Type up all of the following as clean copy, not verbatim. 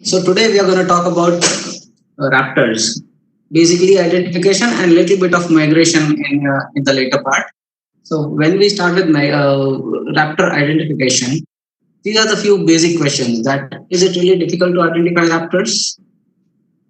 So today we are going to talk about raptors, basically identification and little bit of migration in the later part. So when we start with raptor identification, these are the few basic questions. That is it really difficult to identify raptors?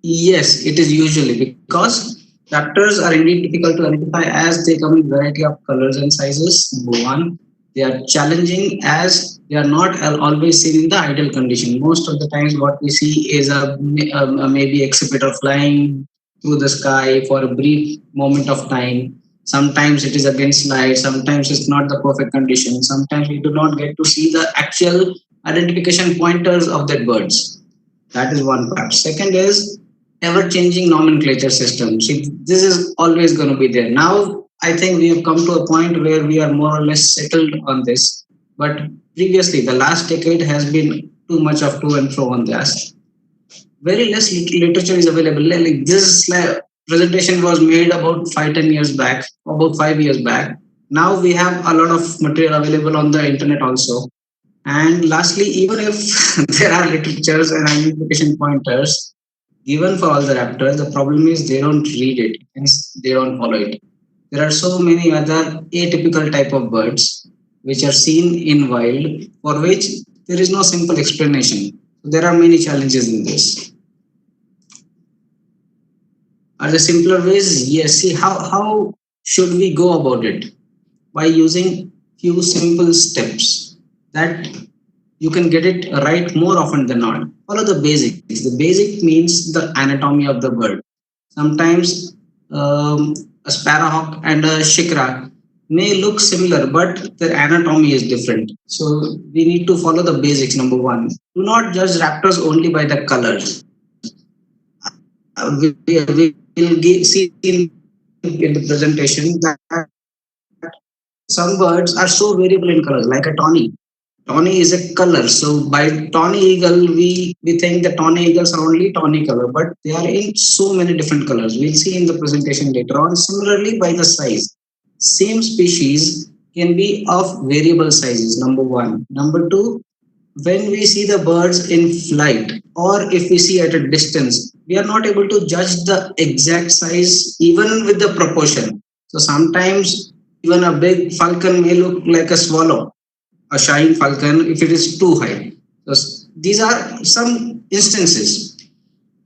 Yes, it is usually because raptors are indeed difficult to identify as they come in variety of colors and sizes. Number one, they are challenging as they are not always seen in the ideal condition. Most of the times, what we see is a maybe exhibitor flying through the sky for a brief moment of time. Sometimes it is against light. Sometimes it's not the perfect condition. Sometimes we do not get to see the actual identification pointers of that birds. That is one part. Second is ever changing nomenclature systems. This is always going to be there. Now, I think we have come to a point where we are more or less settled on this. But previously, the last decade has been too much of to and fro on this. Very less literature is available. Like this presentation was made about 5-10 years back, about 5 years back. Now we have a lot of material available on the internet also. And lastly, even if there are literatures and identification pointers given for all the raptors, the problem is they don't read it, hence they don't follow it. There are so many other atypical type of birds which are seen in wild for which there is no simple explanation. There are many challenges in this. Are there simpler ways? Yes. See how should we go about it? By using few simple steps that you can get it right more often than not. Follow the basics. The basic means the anatomy of the bird. Sometimes a sparrowhawk and a shikra may look similar, but their anatomy is different. So we need to follow the basics. Number one, do not judge raptors only by the colors. We will see in the presentation that some birds are so variable in colors, like a tawny. Tawny is a color. So by tawny eagle, we think the tawny eagles are only tawny color, but they are in so many different colors. We'll see in the presentation later on. Similarly, by the size, same species can be of variable sizes. Number one. Number two, when we see the birds in flight or if we see at a distance, we are not able to judge the exact size even with the proportion. So sometimes even a big falcon may look like a swallow, a shying falcon if it is too high. So these are some instances.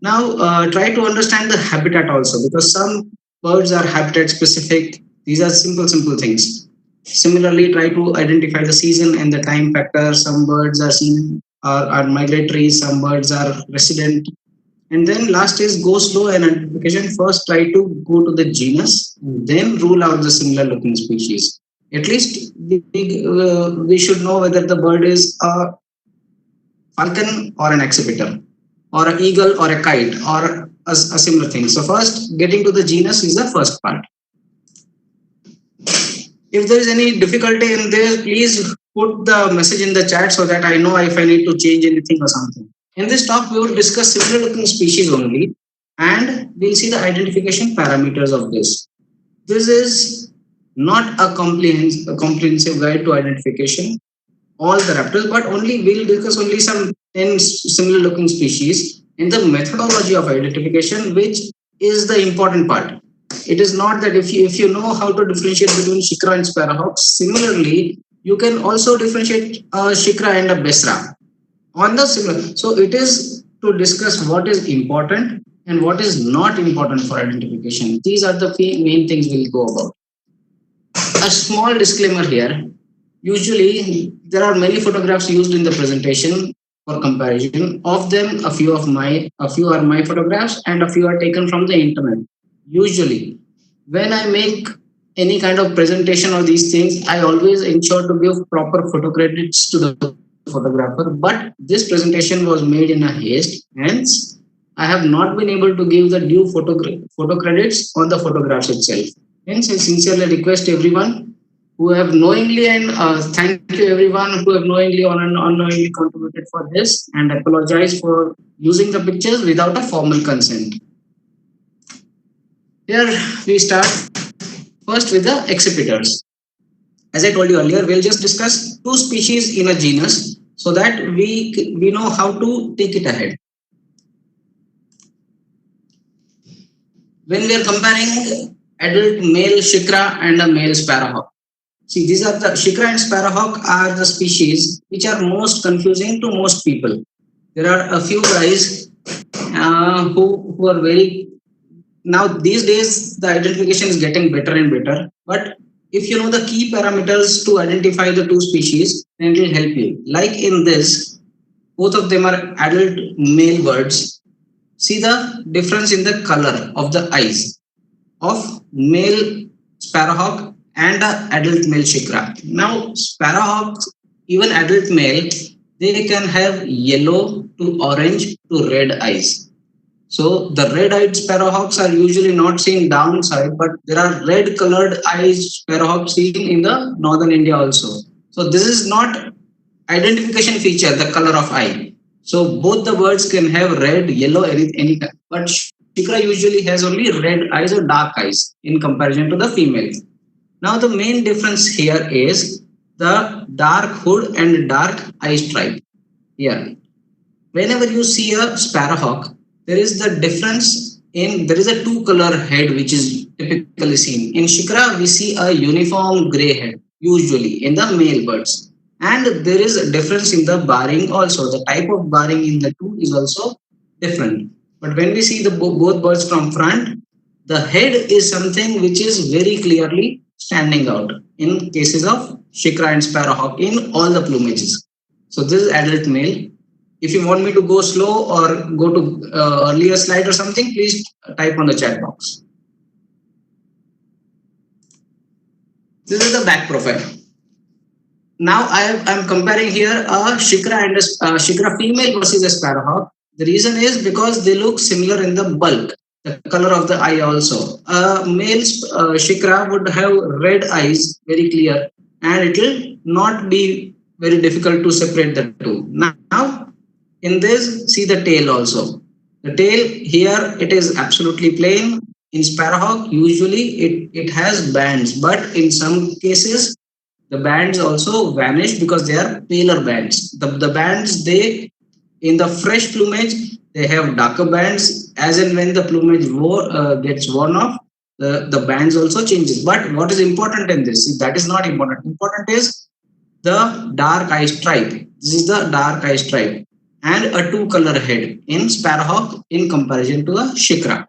Now try to understand the habitat also, because some birds are habitat specific. These are simple things. Similarly, try to identify the season and the time factor. Some birds are seen are migratory, some birds are resident. And then last is go slow and identification. First, try to go to the genus, then rule out the similar looking species. At least we should know whether the bird is a falcon or an exhibitor, or an eagle or a kite, or a similar thing. So first, getting to the genus is the first part. If there is any difficulty in this, please put the message in the chat so that I know if I need to change anything or something. In this talk, we will discuss similar looking species only, and we'll see the identification parameters of this. This is not a comprehensive guide to identification all the raptors, but only we'll discuss only some 10 similar looking species in the methodology of identification, which is the important part. It is not that if you know how to differentiate between shikra and sparrowhawk, similarly you can also differentiate a shikra and a besra on the similar. So it is to discuss what is important and what is not important for identification. These are the main things we'll go about. A small disclaimer here. Usually, there are many photographs used in the presentation for comparison. Of them, a few are my photographs, and a few are taken from the internet. Usually, when I make any kind of presentation of these things, I always ensure to give proper photo credits to the photographer. But this presentation was made in a haste, hence I have not been able to give the due photo credits on the photographs itself. Hence, I sincerely request everyone who have knowingly, and thank you everyone who have knowingly or unknowingly contributed for this, and apologize for using the pictures without a formal consent. Here we start first with the exhibitors. As I told you earlier, we'll just discuss two species in a genus so that we know how to take it ahead. when we are comparing adult male shikra and a male sparrowhawk. See, these are the shikra and sparrowhawk are the species which are most confusing to most people. There are a few guys who are very now these days the identification is getting better and better. But if you know the key parameters to identify the two species, then it will help you. Like in this, both of them are adult male birds. See the difference in the color of the eyes of male sparrowhawk and adult male shikra. Now, sparrowhawks, even adult male, they can have yellow to orange to red eyes. So the red-eyed sparrowhawks are usually not seen downside, but there are red-colored eyes sparrowhawks seen in the northern India also. So this is not identification feature, the color of eye. So both the birds can have red, yellow, any kind. But shikra usually has only red eyes or dark eyes in comparison to the females. Now the main difference here is the dark hood and dark eye stripe. Here, whenever you see a sparrowhawk, there is the difference in there is a two color head which is typically seen. In shikra, we see a uniform gray head usually in the male birds, and there is a difference in the barring also. The type of barring in the two is also different. But when we see the both birds from front, the head is something which is very clearly standing out in cases of shikra and sparrowhawk in all the plumages. So this is adult male. If you want me to go slow or go to earlier slide or something, please type on the chat box. This is the back profile. Now I'm comparing here a shikra and a shikra female versus a sparrowhawk. The reason is because they look similar in the bulk, the color of the eye also. A male shikra would have red eyes, very clear, and it will not be very difficult to separate the two. Now, in this, see the tail also. The tail here, it is absolutely plain. In sparrowhawk, usually it has bands, but in some cases, the bands also vanish because they are paler bands. The bands, they in the fresh plumage, they have darker bands. As and when the plumage gets worn off, the bands also changes. But what is important in this? See, that is not important. Important is the dark eye stripe. This is the dark eye stripe and a two color head in sparrowhawk in comparison to a shikra.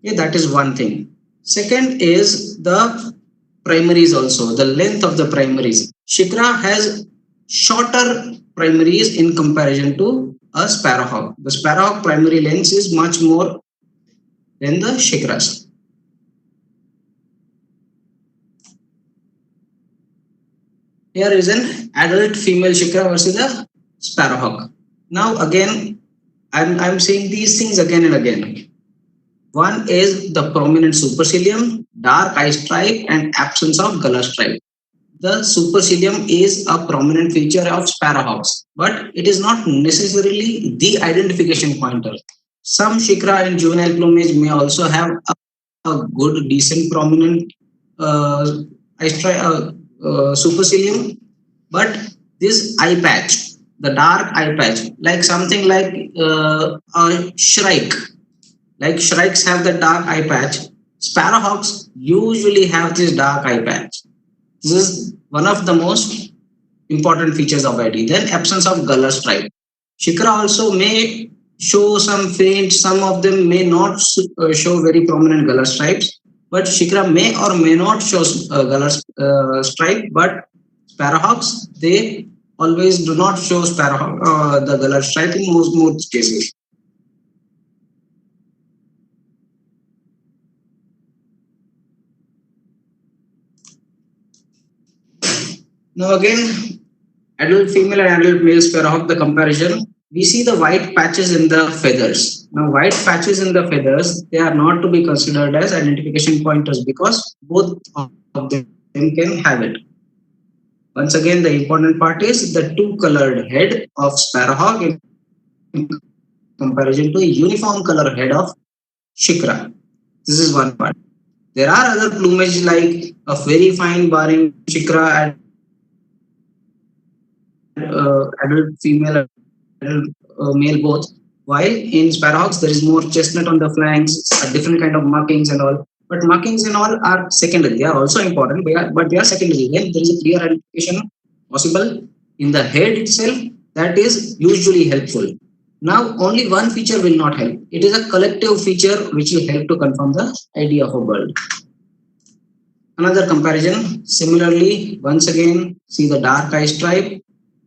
Okay, that is one thing. Second is the primaries also, the length of the primaries. Shikra has shorter primaries in comparison to a sparrowhawk. The sparrowhawk primary length is much more than the shikras. Here is an adult female shikra versus a sparrowhawk. Now again, I'm saying these things again and again. One is the prominent supercilium, dark eye stripe, and absence of gullar stripe. The supercilium is a prominent feature of sparrowhawks, but it is not necessarily the identification pointer. Some shikra and juvenile plumage may also have a good, decent, prominent eye stripe, supercilium, but this eye patch, the dark eye patch, like something like a shrike, like shrikes have the dark eye patch, sparrowhawks usually have this dark eye patch. This is one of the most important features of ID. Then absence of gullar stripe. Shikra also may show some faint, some of them may not show very prominent gullar stripes, but shikra may or may not show gullar stripe, but sparrowhawks, they always do not show the gullar stripe in most cases. Now again, adult female and adult male sparrowhawk, the comparison. We see the white patches in the feathers. Now white patches in the feathers, they are not to be considered as identification pointers because both of them can have it. Once again, the important part is the two-colored head of sparrowhawk in comparison to a uniform color head of shikra. This is one part. There are other plumage like a very fine barring shikra and adult female, adult male both. While in sparrowhawks there is more chestnut on the flanks, a different kind of markings and all. But markings and all are secondary. They are also important, but they are secondary. When there is a clear identification possible in the head itself, that is usually helpful. Now only one feature will not help. It is a collective feature which will help to confirm the idea of a bird. Another comparison, similarly, once again, see the dark eye stripe,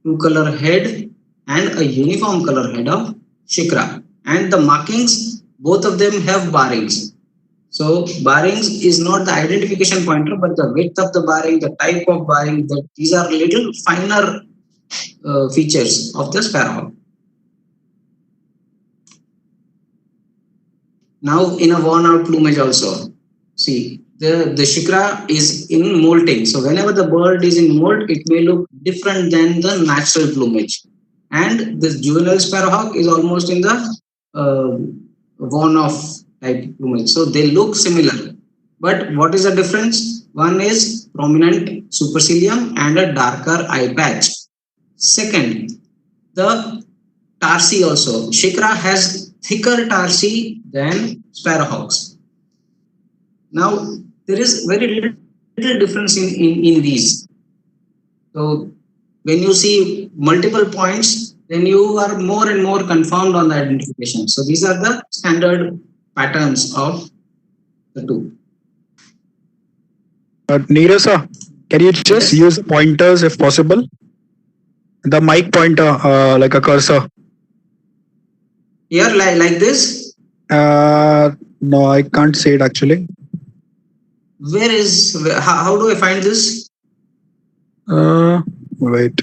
two color head and a uniform color head of shikra. And the markings, both of them have barrings. So barrings is not the identification pointer, but the width of the barring, the type of barring, these are little finer features of the sparrowhawk. Now in a worn out plumage also, see the shikra is in molting. So whenever the bird is in molt, it may look different than the natural plumage. And this juvenile sparrowhawk is almost in the worn off type plumage. So they look similar. But what is the difference? One is prominent supercilium and a darker eye patch. Second, the tarsi also. Shikra has thicker tarsi than sparrowhawks. Now there is very little difference in these. So when you see multiple points, then you are more and more confirmed on the identification. So these are the standard patterns of the two. Neeraj sir, can you just use pointers if possible? The mic pointer, like a cursor. Here, like this? No, I can't say it actually. How do I find this? Wait.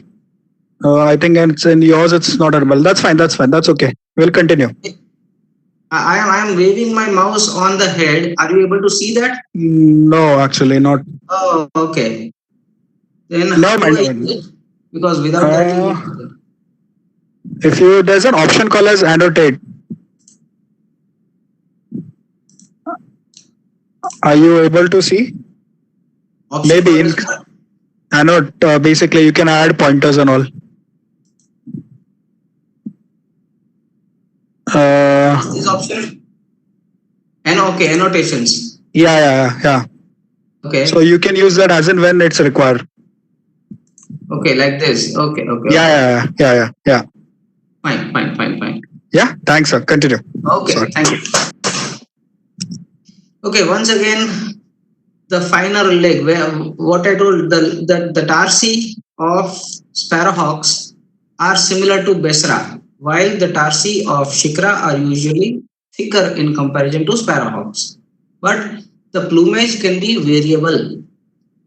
I think it's in yours, it's not available. That's fine. That's okay. We'll continue. I am waving my mouse on the head. Are you able to see that? No, actually not. Oh, okay. Then no, because without that, there's an option called as annotate. Are you able to see? Option maybe in annotate, basically you can add pointers and all. This option? Annotations. Yeah. Okay. So you can use that as and when it's required. Okay, like this. Okay. Yeah. Fine. Yeah, thanks sir. Continue. Okay, sorry. Thank you. Okay, once again, the finer leg, where what I told, the tarsi of sparrowhawks are similar to Besra, while the tarsi of shikra are usually thicker in comparison to sparrowhawks. But the plumage can be variable.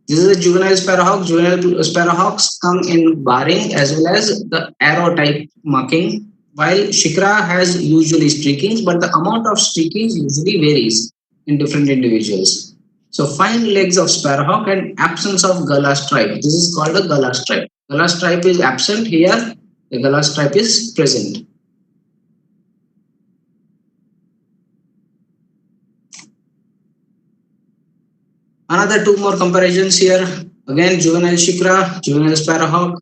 This is a juvenile sparrowhawk. Juvenile sparrowhawks come in barring as well as the arrow type marking, while shikra has usually streakings, but the amount of streakings usually varies in different individuals. So fine legs of sparrowhawk and absence of gala stripe. This is called a gala stripe. Gala stripe is absent here. The gala stripe is present. Another two more comparisons here. Again, juvenile shikra, juvenile sparrowhawk,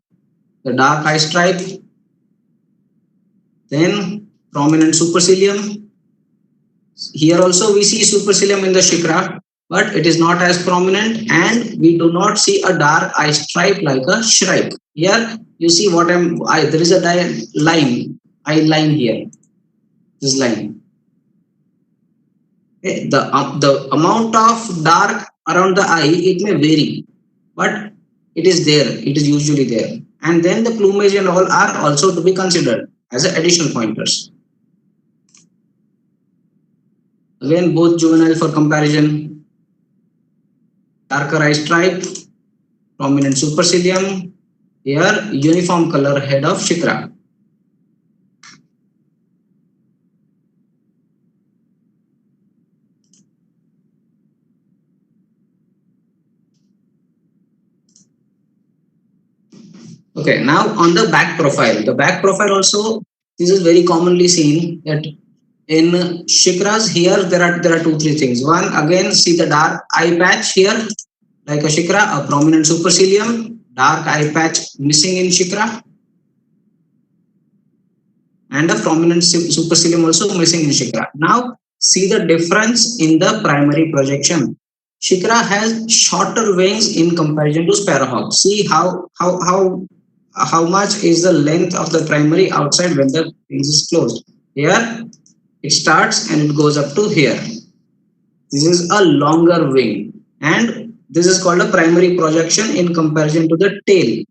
the dark eye stripe, then prominent supercilium. Here also we see supercilium in the shikra, but it is not as prominent, and we do not see a dark eye stripe like a shrike. Here you see there is a eye line here. This line. Okay. The amount of dark around the eye, it may vary, but it is there. It is usually there. And then the plumage and all are also to be considered as additional pointers. Again, both juvenile for comparison. Darker eye stripe, prominent supercilium. Here, uniform color head of shikra. Okay, now on the back profile. The back profile also, this is very commonly seen that in shikras here there are 2-3 things. One, again, see the dark eye patch here, like a shikra, a prominent supercilium, dark eye patch missing in shikra. and a prominent supercilium also missing in Shikra. Now see the difference in the primary projection. Shikra has shorter wings in comparison to Sparrowhawk. See how much is the length of the primary outside when the wings is closed. Here it starts and it goes up to here. This is a longer wing, and this is called a primary projection in comparison to the tail.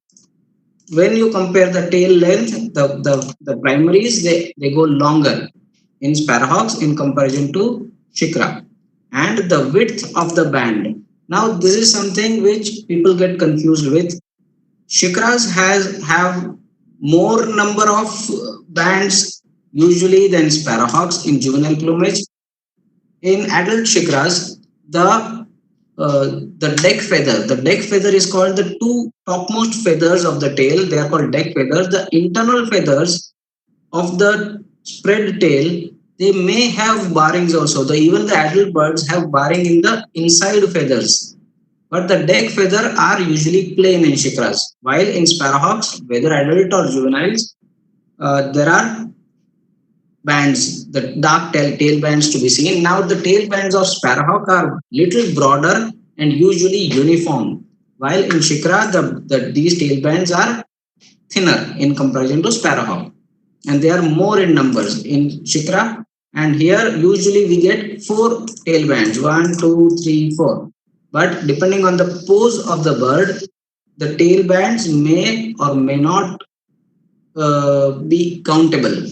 When you compare the tail length, the primaries, they go longer in Sparrowhawks in comparison to Shikra. And the width of the band. Now this is something which people get confused with. Shikras have more number of bands usually than Sparrowhawks in juvenile plumage. In adult Shikras, the deck feather. The deck feather is called the two topmost feathers of the tail. They are called deck feathers. The internal feathers of the spread tail, they may have barrings also. Even the adult birds have barring in the inside feathers. But the deck feather are usually plain in Shikras. While in Sparrowhawks, whether adult or juveniles, there are bands, the dark tail bands to be seen. Now the tail bands of Sparrowhawk are little broader and usually uniform, while in Shikra these tail bands are thinner in comparison to Sparrowhawk, and they are more in numbers in Shikra. And here usually we get 4 tail bands, 1, 2, 3, 4. But depending on the pose of the bird, the tail bands may or may not be countable.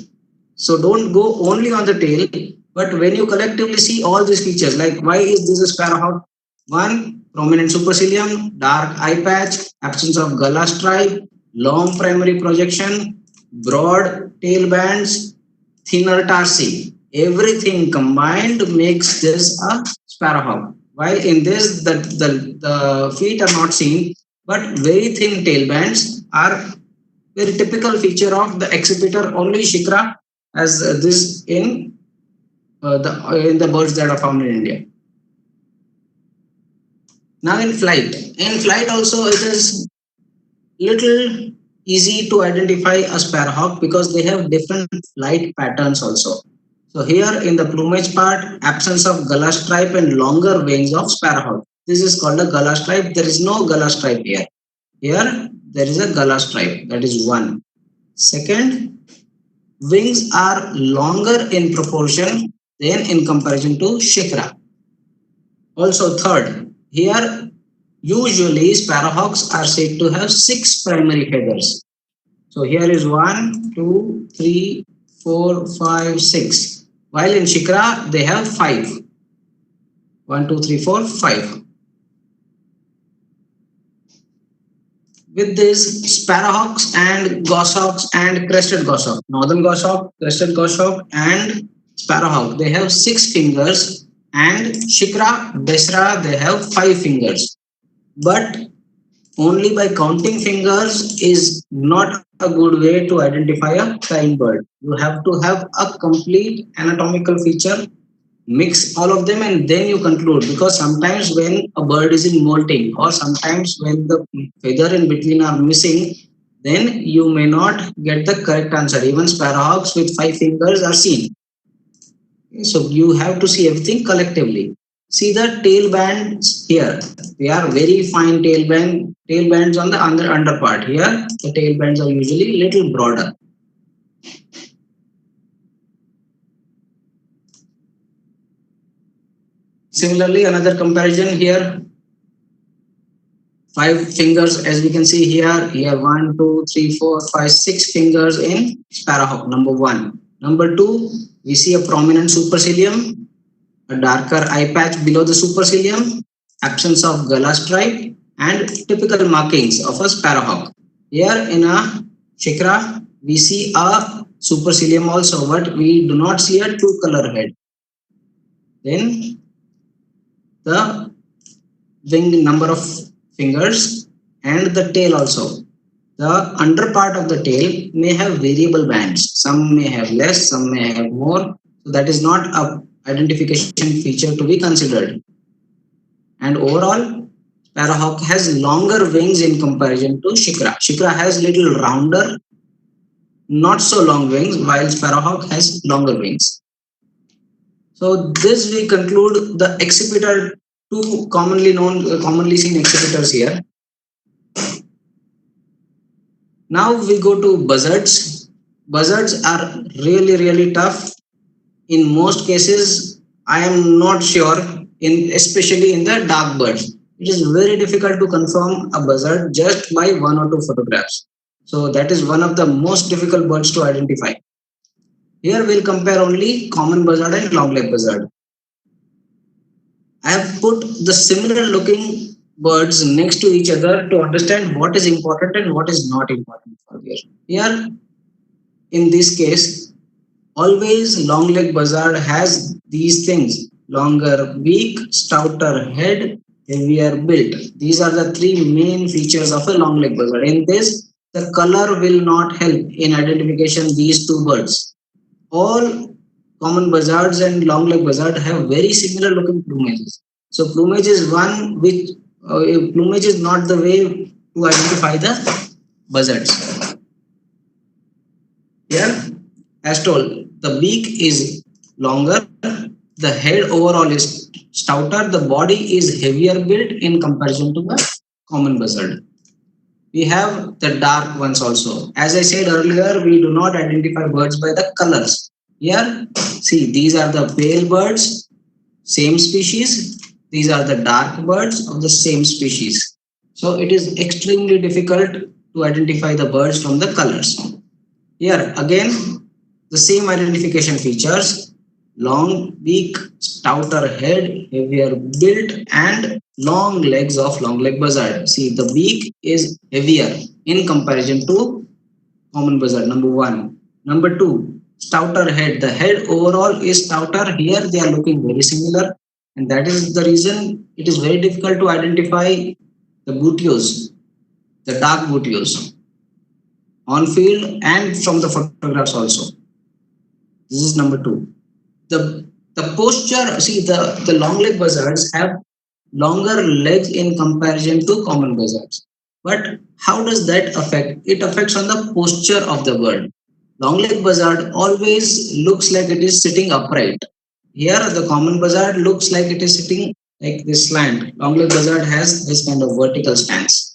So don't go only on the tail, but when you collectively see all these features, like why is this a Sparrowhawk? 1, prominent supercilium, dark eye patch, absence of gala stripe, long primary projection, broad tail bands, thinner tarsi. Everything combined makes this a Sparrowhawk. While in this, the feet are not seen, but very thin tail bands are very typical feature of the exhibitor. Only Shikra as this in the birds that are found in India. Now in flight also it is little easy to identify a Sparrowhawk because they have different flight patterns also. So here in the plumage part, absence of gala stripe and longer wings of Sparrowhawk. This is called a gala stripe. There is no gala stripe here. Here there is a gala stripe. That is 1. Second, wings are longer in proportion than in comparison to Shikra. Also third, here usually Sparrowhawks are said to have 6 primary feathers. So here is 1, 2, 3, 4, 5, 6. While in Shikra they have 5. 1, 2, 3, 4, 5. With this, Sparrowhawks and goshawks and crested goshawk, northern goshawk, crested goshawk and Sparrowhawk, they have 6 fingers, and Shikra, Desra, they have 5 fingers. But only by counting fingers is not a good way to identify a flying bird. You have to have a complete anatomical feature, mix all of them, and then you conclude, because sometimes when a bird is in molting or sometimes when the feather in between are missing, then you may not get the correct answer. Even Sparrowhawks with 5 fingers are seen. So you have to see everything collectively. See the tail bands here. They are very fine tail bands on the under part. Here the tail bands are usually little broader. Similarly, another comparison here. 5 fingers, as we can see here. Here 1, 2, 3, 4, 5, 6 fingers in Sparrowhawk. Number 1. Number 2, we see a prominent supercilium, a darker eye patch below the supercilium, absence of gala stripe, and typical markings of a Sparrowhawk. Here in a Shikra, we see a supercilium also, but we do not see a 2-color head. Then the wing number of fingers and the tail also. The under part of the tail may have variable bands. Some may have less, some may have more. So that is not a identification feature to be considered. And overall, Sparrowhawk has longer wings in comparison to Shikra. Shikra has little rounder not so long wings, while sparrowhawk has longer wings. So this we conclude the accipiter, two commonly seen accipiters here. Now we go to buzzards. Buzzards are really tough. In most cases, I am not sure, especially in the dark birds. It is very difficult to confirm a buzzard just by one or two photographs. So that is one of the most difficult birds to identify. Here we'll compare only common buzzard and long-legged buzzard. I have put the similar looking birds next to each other to understand what is important and what is not important for here. Here, in this case, always long-legged buzzard has these things: longer beak, stouter head, heavier build. These are the three main features of a long-legged buzzard. In this, the color will not help in identification these two birds. All common buzzards and long-legged buzzard have very similar looking plumages. So plumage is one which plumage is not the way to identify the buzzards. Here, as told, the beak is longer, the head overall is stouter, the body is heavier built in comparison to the common buzzard. We have the dark ones also. As I said earlier, we do not identify birds by the colors. Here, see, these are the pale birds, same species. These are the dark birds of the same species. So it is extremely difficult to identify the birds from the colors. Here again, the same identification features: long beak, stouter head, heavier build, and long legs of long-legged buzzard. See, the beak is heavier in comparison to common buzzard, number one. Number two, stouter head. The head overall is stouter. Here they are looking very similar, and that is the reason it is very difficult to identify the butios, the dark butios, on field and from the photographs also. This is number two. The posture, see, the long-legged buzzards have longer legs in comparison to common buzzards. But how does that affect? It affects on the posture of the bird. Long-legged buzzard always looks like it is sitting upright. Here, the common buzzard looks like it is sitting like this slant. Long-legged buzzard has this kind of vertical stance.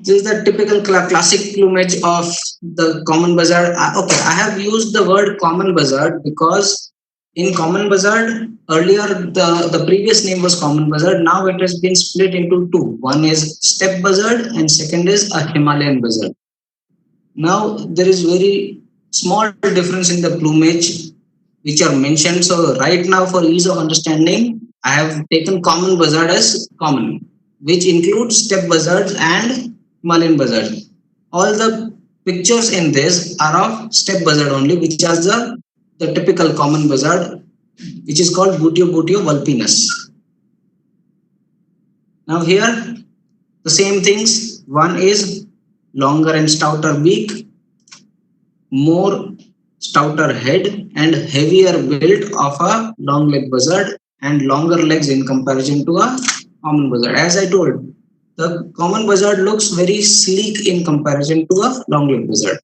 This is the typical classic plumage of the common buzzard. Okay, I have used the word common buzzard because in common buzzard, earlier the previous name was common buzzard. Now it has been split into two. One is steppe buzzard and second is a Himalayan buzzard. Now there is very small difference in the plumage which are mentioned. So right now, for ease of understanding, I have taken common buzzard as common, which includes steppe buzzards and Himalayan buzzards. All the pictures in this are of steppe buzzard only, which has the typical common buzzard, which is called Buteo vulpinus. Now here, the same things. One is longer and stouter beak, more stouter head, and heavier build of a long-legged buzzard and longer legs in comparison to a common buzzard. As I told, the common buzzard looks very sleek in comparison to a long-legged buzzard.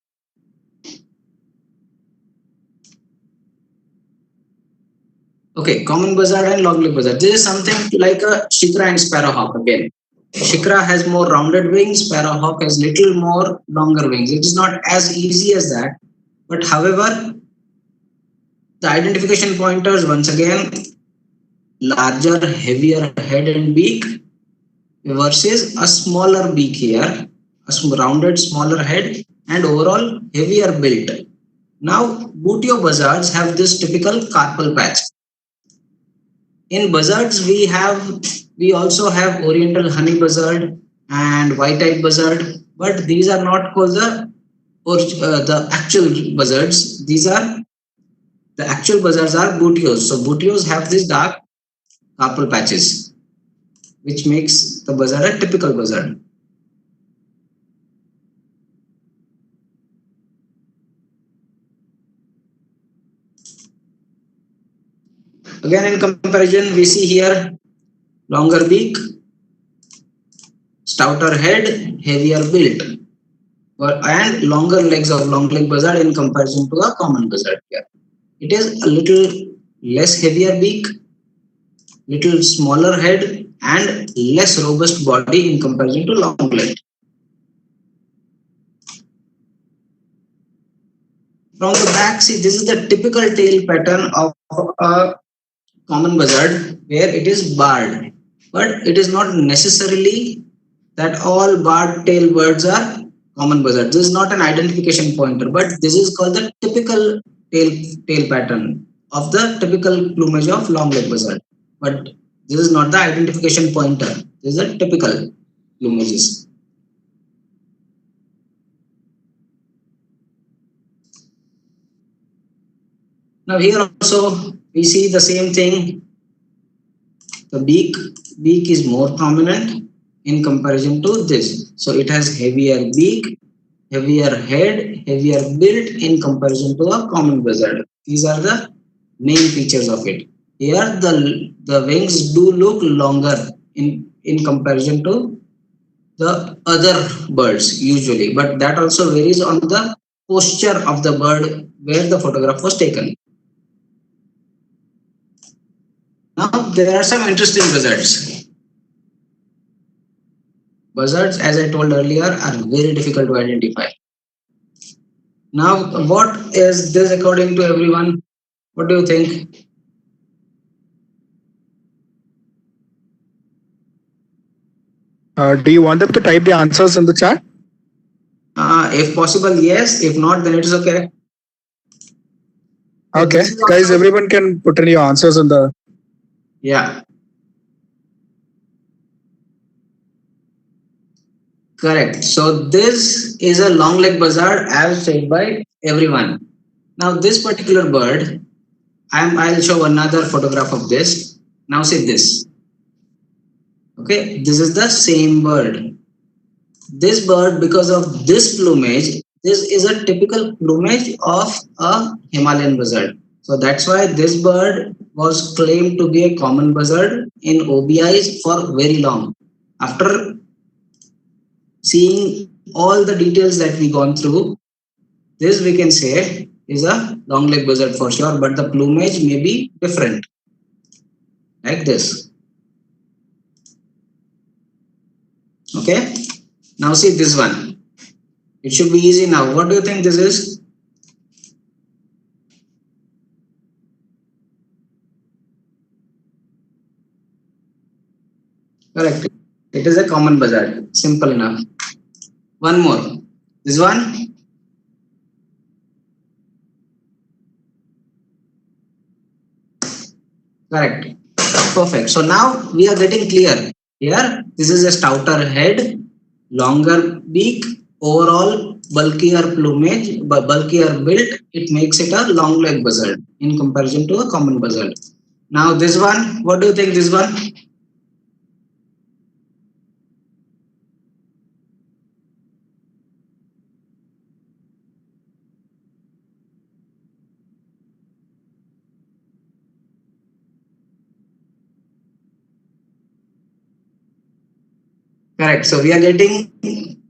Okay, common buzzard and long-legged buzzard. This is something like a shikra and sparrowhawk again. Shikra has more rounded wings, sparrowhawk has little more longer wings. It is not as easy as that. But however, the identification pointers, once again, larger, heavier head and beak versus a smaller beak here, a rounded, smaller head, and overall heavier build. Now, Buteo buzzards have this typical carpal patch. In buzzards, we also have Oriental honey buzzard and white-eyed buzzard, but these are not called the actual buzzards. The actual buzzards are Buteos. So Buteos have these dark carpal patches, which makes the buzzard a typical buzzard. Again, in comparison, we see here longer beak, stouter head, heavier build, and longer legs of long leg buzzard in comparison to a common buzzard here. It is a little less heavier beak, little smaller head, and less robust body in comparison to long leg. From the back, see, this is the typical tail pattern of a common buzzard where it is barred, but it is not necessarily that all barred tail birds are common buzzards. This is not an identification pointer, but this is called the typical tail pattern of the typical plumage of long leg buzzard. But this is not the identification pointer. This is a typical plumages. Now here also we see the same thing. The beak is more prominent in comparison to this. So it has heavier beak, heavier head, heavier build in comparison to a common buzzard. These are the main features of it. Here the wings do look longer in comparison to the other birds usually, but that also varies on the posture of the bird where the photograph was taken. Now there are some interesting buzzards. Buzzards, as I told earlier, are very difficult to identify. Now, what is this according to everyone? What do you think? Do you want them to type the answers in the chat? If possible, yes. If not, then it is okay. Okay, guys, everyone can put in your answers in the. Yeah. Correct. So this is a long leg buzzard as said by everyone. Now this particular bird, I'll show another photograph of this. Now see this. Okay, this is the same bird. This bird, because of this plumage, this is a typical plumage of a Himalayan buzzard. So that's why this bird was claimed to be a common buzzard in OBIs for very long. After seeing all the details that we gone through, this we can say is a long leg buzzard for sure, but the plumage may be different, like this. Okay, now see this one. It should be easy now. What do you think this is? Correct. It is a common buzzard. Simple enough. One more. This one. Correct. Perfect. So now we are getting clear. Here, this is a stouter head, longer beak, overall bulkier plumage, bulkier build. It makes it a long leg buzzard in comparison to a common buzzard. Now this one, what do you think this one? Correct. So we are getting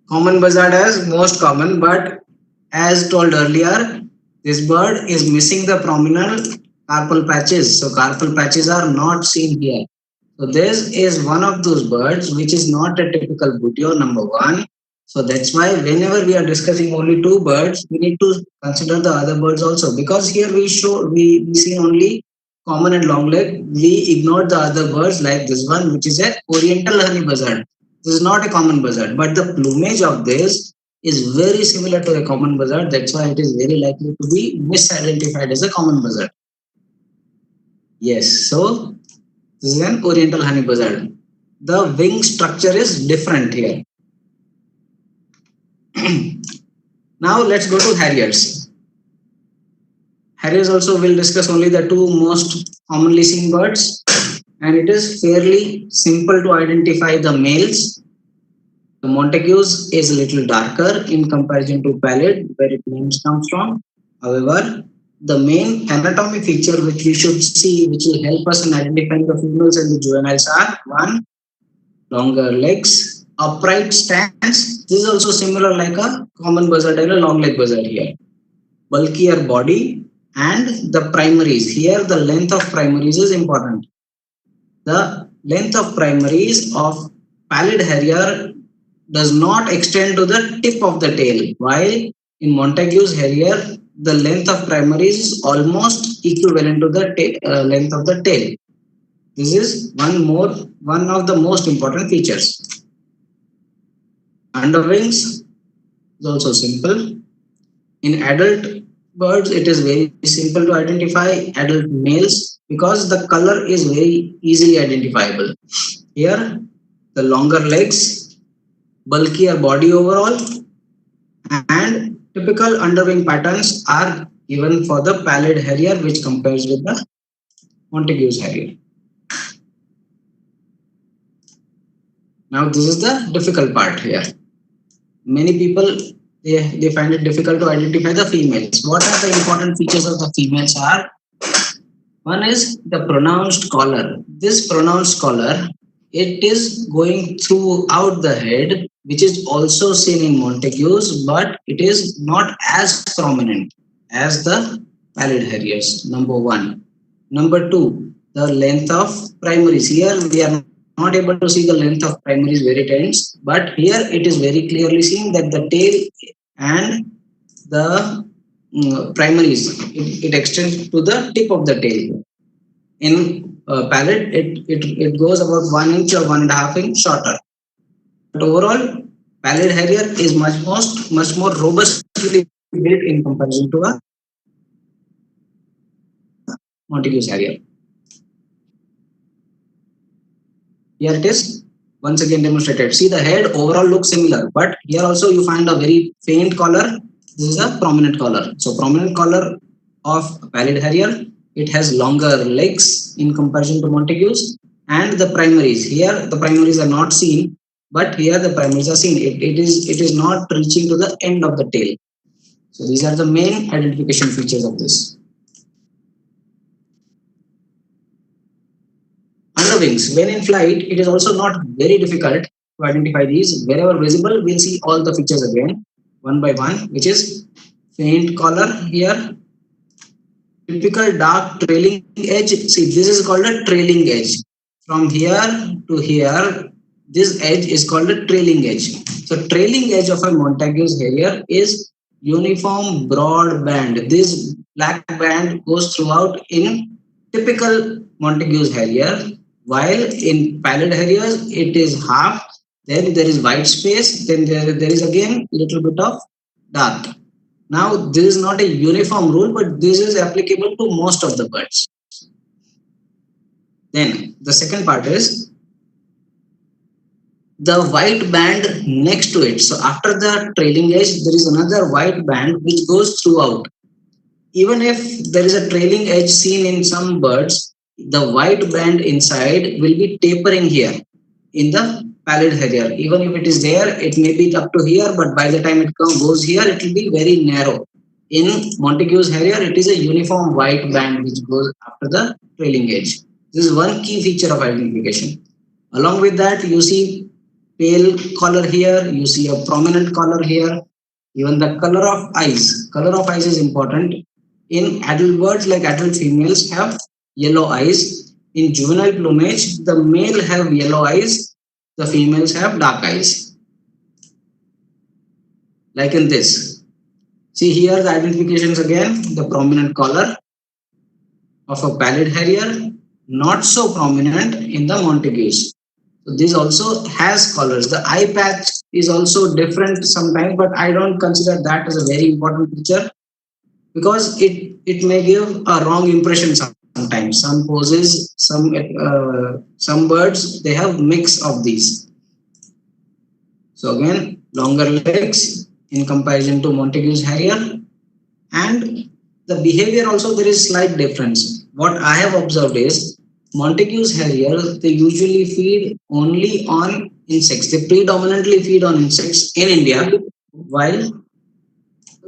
common buzzard as most common, but as told earlier, this bird is missing the prominent carpal patches. So carpal patches are not seen here. So this is one of those birds which is not a typical buteo, number one. So that's why whenever we are discussing only two birds, we need to consider the other birds also, because here we see only common and long leg. We ignore the other birds like this one, which is a oriental honey buzzard. This is not a common buzzard, but the plumage of this is very similar to a common buzzard. That's why it is very likely to be misidentified as a common buzzard. Yes, so this is an oriental honey buzzard. The wing structure is different here. Now let's go to harriers. Harriers also will discuss only the two most commonly seen birds, and it is fairly simple to identify the males. The Montagues is a little darker in comparison to pallid, where its names comes from. However, the main anatomy feature which we should see, which will help us in identifying the females and the juveniles are: one, longer legs, upright stance. This is also similar like a common buzzard and a long leg buzzard here. Bulkier body, and the primaries. Here the length of primaries is important. The length of primaries of pallid harrier does not extend to the tip of the tail, while in Montague's harrier the length of primaries is almost equivalent to the length of the tail. This is one of the most important features. Underwings is also simple. In adult birds, it is very simple to identify adult males because the color is very easily identifiable. Here, the longer legs, bulkier body overall, and typical underwing patterns are given for the pallid harrier, which compares with the Montague's harrier. Now, this is the difficult part here. Many people they find it difficult to identify the females. What are the important features of the females are? One is the pronounced collar. This pronounced collar, it is going throughout the head, which is also seen in Montague's, but it is not as prominent as the pallid harriers. Number one. Number two, the length of primaries. Here we are not able to see the length of primaries where it ends, but here it is very clearly seen that the tail and the primaries, it extends to the tip of the tail. In pallid, it goes about 1 inch or 1.5 inch shorter. But overall, pallid harrier is much more robustly built in comparison to a Montague's harrier. Here it is once again demonstrated. See, the head overall looks similar, but here also you find a very faint collar. This is a prominent collar. So prominent collar of pallid harrier. It has longer legs in comparison to Montague's, and the primaries. Here the primaries are not seen, but here the primaries are seen. It is not reaching to the end of the tail. So these are the main identification features of this. Underwings. When in flight, it is also not very difficult to identify these. Wherever visible, we'll see all the features again, one by one, which is faint collar here, typical dark trailing edge. See, this is called a trailing edge. From here to here, this edge is called a trailing edge. So trailing edge of a Montague's harrier is uniform broad band. This black band goes throughout in typical Montague's harrier, while in pallid harriers it is half, then there is white space, then there is again little bit of dark. Now this is not a uniform rule, but this is applicable to most of the birds. Then the second part is the white band next to it. So after the trailing edge, there is another white band which goes throughout. Even if there is a trailing edge seen in some birds, the white band inside will be tapering here in the pallid harrier. Even if it is there, it may be up to here, but by the time it goes here, it will be very narrow. In Montague's harrier, it is a uniform white band which goes after the trailing edge. This is one key feature of identification. Along with that, you see pale color here, you see a prominent color here. Even the color of eyes. Color of eyes is important. In adult birds, like adult females, have yellow eyes. In juvenile plumage, the male have yellow eyes, the females have dark eyes. Like in this. See here the identifications again, the prominent collar of a pallid harrier, not so prominent in the Montague's. So this also has colors. The eye patch is also different sometimes, but I don't consider that as a very important feature because it may give a wrong impression sometimes. Some poses, some birds, they have mix of these. So again, longer legs in comparison to Montague's harrier, and the behavior also there is slight difference. What I have observed is Montague's harrier, they usually feed only on insects. They predominantly feed on insects in India, while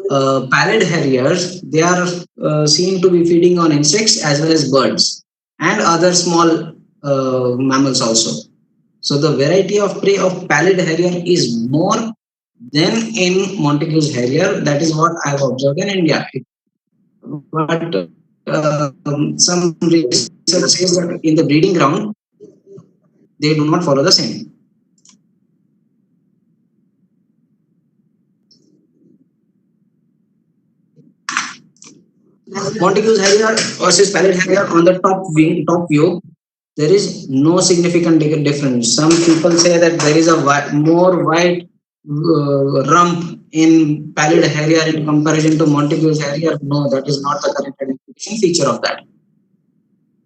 pallid harriers, they are seen to be feeding on insects as well as birds and other small mammals also. So the variety of prey of pallid harrier is more than in Montagu's harrier. That is what I have observed in India. But some research says that in the breeding ground, they do not follow the same. Montagu's harrier versus pallid harrier on the top view, there is no significant difference. Some people say that there is a more white rump in pallid harrier in comparison to Montagu's harrier. No, that is not the correct identification feature of that.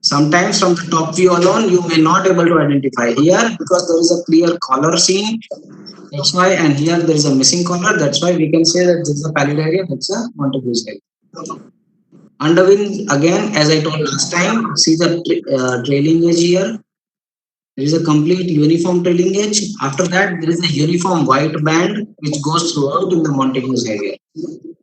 Sometimes from the top view alone, you may not able to identify here because there is a clear collar seen. That's why, and here there is a missing collar. That's why we can say that this is a pallid harrier. That's a Montagu's harrier. Underwing again, as I told last time, see the trailing edge here. There is a complete uniform trailing edge. After that, there is a uniform white band which goes throughout in the Montagu's harrier.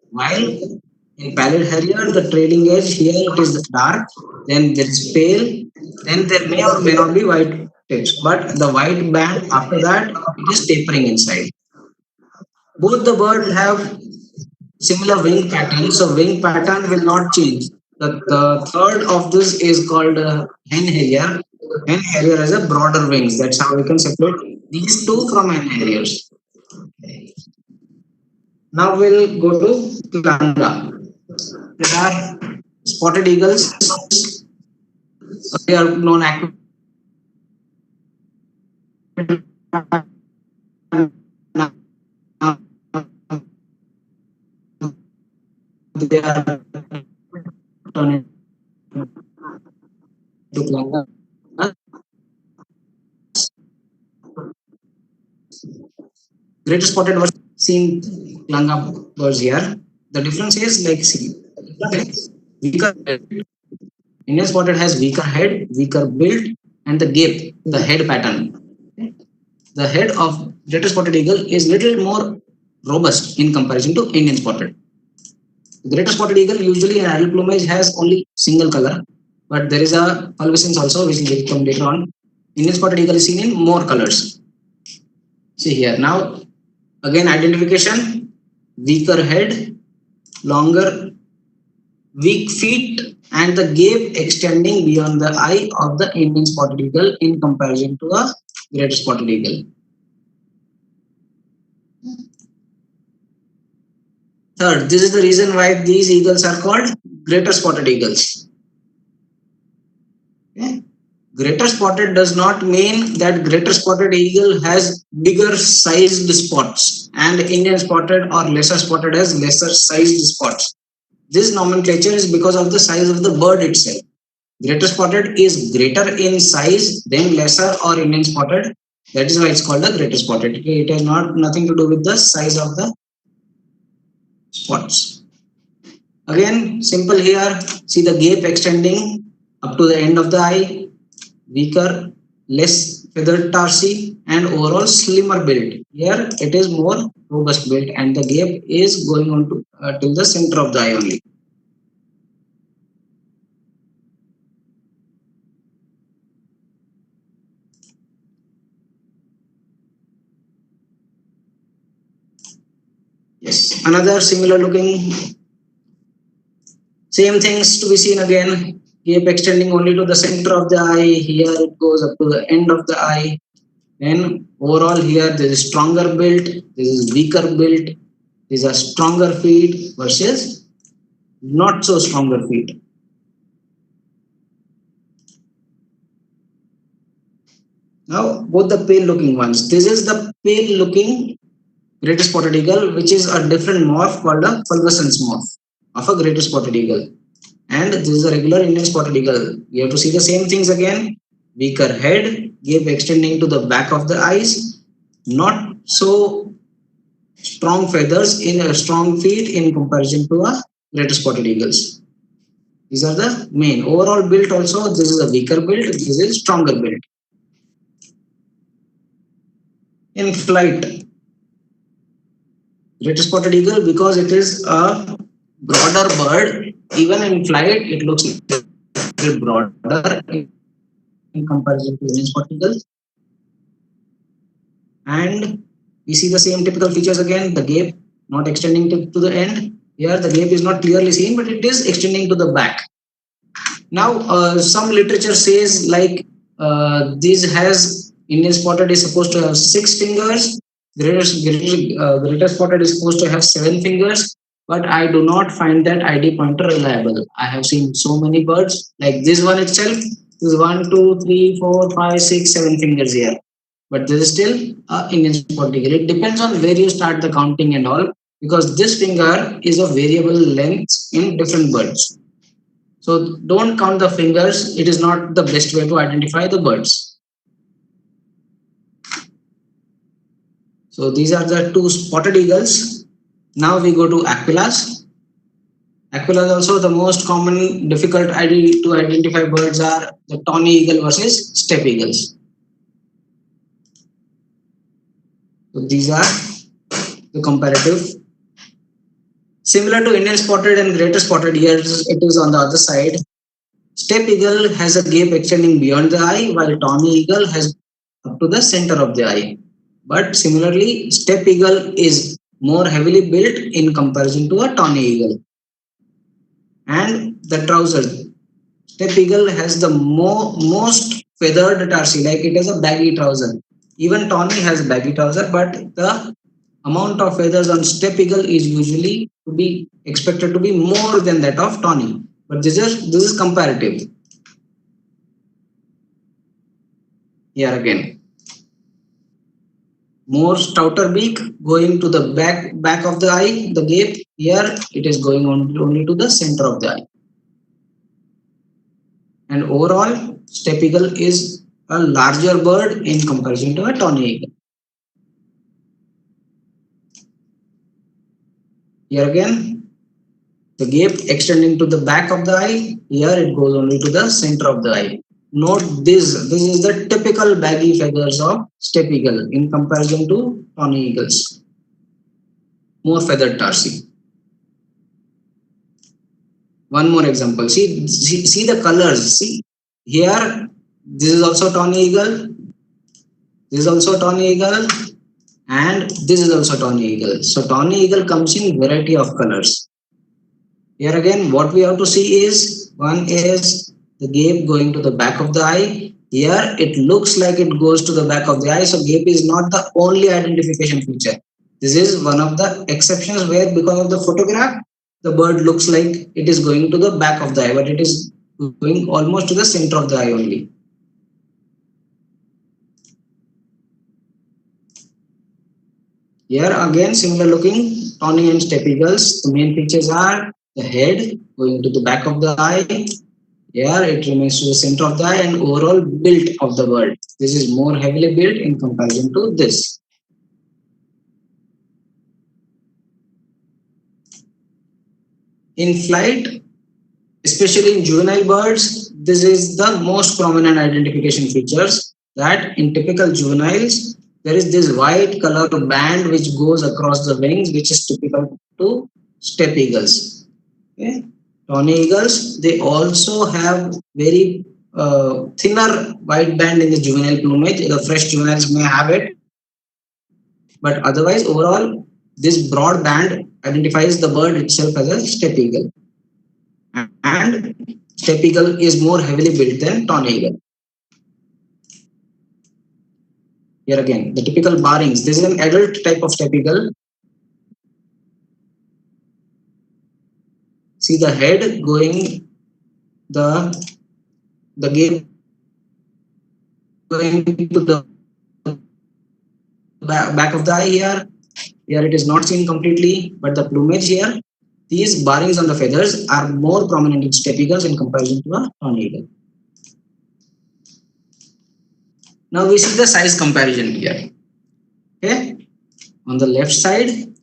While in pallid harrier, the trailing edge here it is dark, then there is pale, then there may or may not be white tips, but the white band after that it is tapering inside. Both the birds have similar wing pattern, so wing pattern will not change. The third of this is called hen harrier. Hen harrier has a broader wings. That's how we can separate these two from hen harriers. Now we'll go to Klanga. There are spotted eagles. They are known active. They are turned into Klanga. Greater spotted birds seen Klanga birds here. The difference is like see, weaker Indian spotted has weaker head, weaker build, and the gape, the head pattern. The head of greater spotted eagle is little more robust in comparison to Indian spotted. Greater spotted eagle usually in adult plumage has only single color, but there is a pulvescence also which will come later on. Indian spotted eagle is seen in more colors. See here now, again identification, weaker head, longer, weak feet, and the gape extending beyond the eye of the Indian spotted eagle in comparison to a greater spotted eagle. Third, this is the reason why these eagles are called greater spotted eagles. Okay. Greater spotted does not mean that greater spotted eagle has bigger sized spots and Indian spotted or lesser spotted has lesser sized spots. This nomenclature is because of the size of the bird itself. Greater spotted is greater in size than lesser or Indian spotted. That is why it's called the greater spotted. It has nothing to do with the size of the spots. Again, simple here. See the gape extending up to the end of the eye. Weaker, less feathered tarsi, and overall slimmer build. Here it is more robust build, and the gape is going on to till the center of the eye only. Yes, another similar looking, same things to be seen again. Gape extending only to the center of the eye. Here it goes up to the end of the eye. And overall here there is stronger build, this is weaker build, these are stronger feet versus not so stronger feet. Now both the pale looking ones. This is the pale looking greater spotted eagle, which is a different morph called a pulvescence morph of a greater spotted eagle. And this is a regular Indian spotted eagle. You have to see the same things again. Weaker head, gape extending to the back of the eyes, not so strong feathers in a strong feet in comparison to a greater spotted eagles. These are the main. Overall build also, this is a weaker build, this is stronger build. In flight, Great spotted eagle, because it is a broader bird, even in flight, it looks a little broader in comparison to Indian spotted eagle. And we see the same typical features again, the gape not extending to the end. Here the gape is not clearly seen, but it is extending to the back. Now some literature says like this has Indian spotted is supposed to have 6 fingers, greater spotted is supposed to have 7 fingers, but I do not find that ID pointer reliable. I have seen so many birds like this one itself is 1, 2, 3, 4, 5, 6, 7 fingers here, but this is still Indian spotted eagle. It depends on where you start the counting and all, because this finger is of variable length in different birds. So don't count the fingers. It is not the best way to identify the birds. So these are the 2 spotted eagles. Now we go to aquilas. Aquilas also the most common difficult ID to identify birds are the tawny eagle versus steppe eagles. So these are the comparative. Similar to Indian spotted and greater spotted, here it is on the other side. Steppe eagle has a gape extending beyond the eye, while tawny eagle has up to the center of the eye. But similarly, steppe eagle is more heavily built in comparison to a tawny eagle. And the trousers, steppe eagle has the most feathered tarsi, like it has a baggy trouser. Even tawny has a baggy trouser, but the amount of feathers on steppe eagle is usually to be expected to be more than that of tawny. But this is comparative. Here again, more stouter beak going to the back of the eye, the gape. Here it is going only to the center of the eye. And overall, steppe eagle is a larger bird in comparison to a tawny eagle. Here again, the gape extending to the back of the eye. Here it goes only to the center of the eye. Note this is the typical baggy feathers of steppe eagle in comparison to tawny eagles. More feathered tarsi. One more example. See the colors. See here, this is also tawny eagle. This is also tawny eagle. And this is also tawny eagle. So tawny eagle comes in variety of colors. Here again, what we have to see is, one is the gape going to the back of the eye. Here it looks like it goes to the back of the eye. So gape is not the only identification feature. This is one of the exceptions where because of the photograph, the bird looks like it is going to the back of the eye, but it is going almost to the center of the eye only. Here again, similar looking tawny and steppe eagles. The main features are the head going to the back of the eye. Here it remains to the center of the eye, and overall build of the bird. This is more heavily built in comparison to this. In flight, especially in juvenile birds, this is the most prominent identification features, that in typical juveniles, there is this white color band which goes across the wings, which is typical to steppe eagles. Okay. Tawny eagles, they also have very thinner white band in the juvenile plumage. The fresh juveniles may have it, but otherwise overall this broad band identifies the bird itself as a steppe eagle. And steppe eagle is more heavily built than tawny eagle. Here again, the typical barrings. This is an adult type of steppe eagle. See the head going, the gape going to the back of the eye here. Here it is not seen completely, but the plumage here, these barrings on the feathers are more prominent in steppe eagles in comparison to a tawny eagle. Now we see the size comparison here. Okay, on the left side,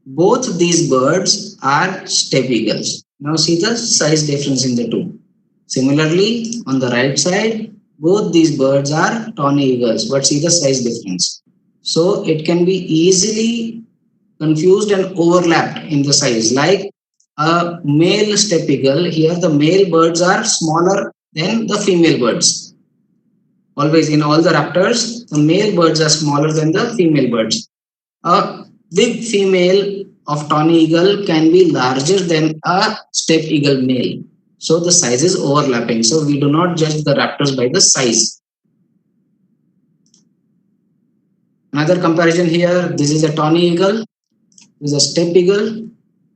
both these birds are steppe eagles. Now see the size difference in the two. Similarly, on the right side, both these birds are tawny eagles, but see the size difference. So it can be easily confused and overlapped in the size. Like a male steppe eagle, here the male birds are smaller than the female birds. Always in all the raptors, the male birds are smaller than the female birds. A big female of tawny eagle can be larger than a steppe eagle male. So the size is overlapping. So we do not judge the raptors by the size. Another comparison here, this is a tawny eagle, this is a steppe eagle,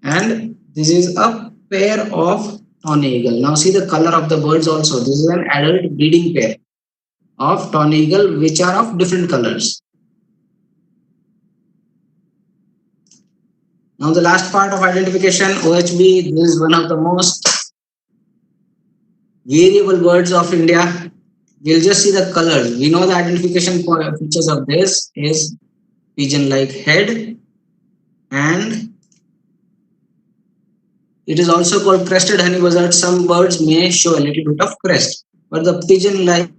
and this is a pair of tawny eagle. Now see the color of the birds also. This is an adult breeding pair of tawny eagle which are of different colors. Now the last part of identification, OHB, this is one of the most variable birds of India. We'll just see the colors. We know the identification features of this is pigeon-like head, and it is also called crested honey buzzard. Some birds may show a little bit of crest, but the pigeon-like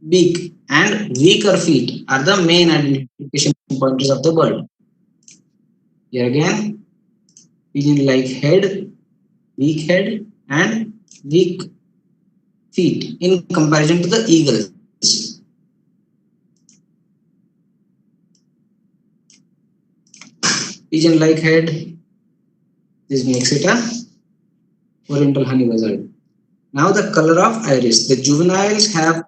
beak and weaker feet are the main identification pointers of the bird. Here again, pigeon-like head, weak head, and weak feet in comparison to the eagles. Pigeon-like head, this makes it a oriental honey buzzard. Now the color of iris. The juveniles have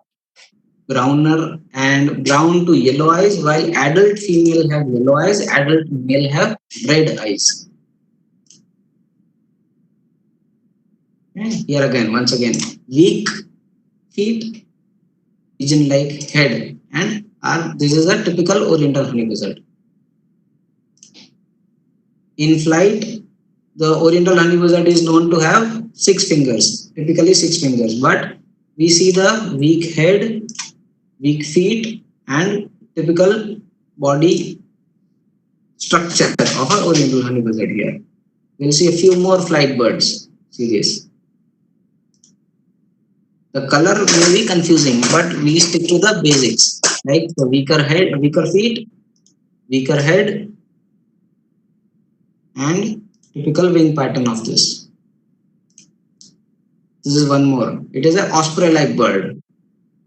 browner and brown to yellow eyes, while adult female have yellow eyes, adult male have red eyes. Here again, once again, weak feet, pigeon-like head, and this is a typical oriental honey buzzard. In flight, the oriental honey buzzard is known to have 6 fingers, typically 6 fingers, but we see the weak head, weak feet, and typical body structure of an oriental honey buzzard here. We'll see a few more flight birds. See this. The color may be confusing, but we stick to the basics, like the weaker head, weaker feet, weaker head, and typical wing pattern of this. This is one more. It is an osprey-like bird,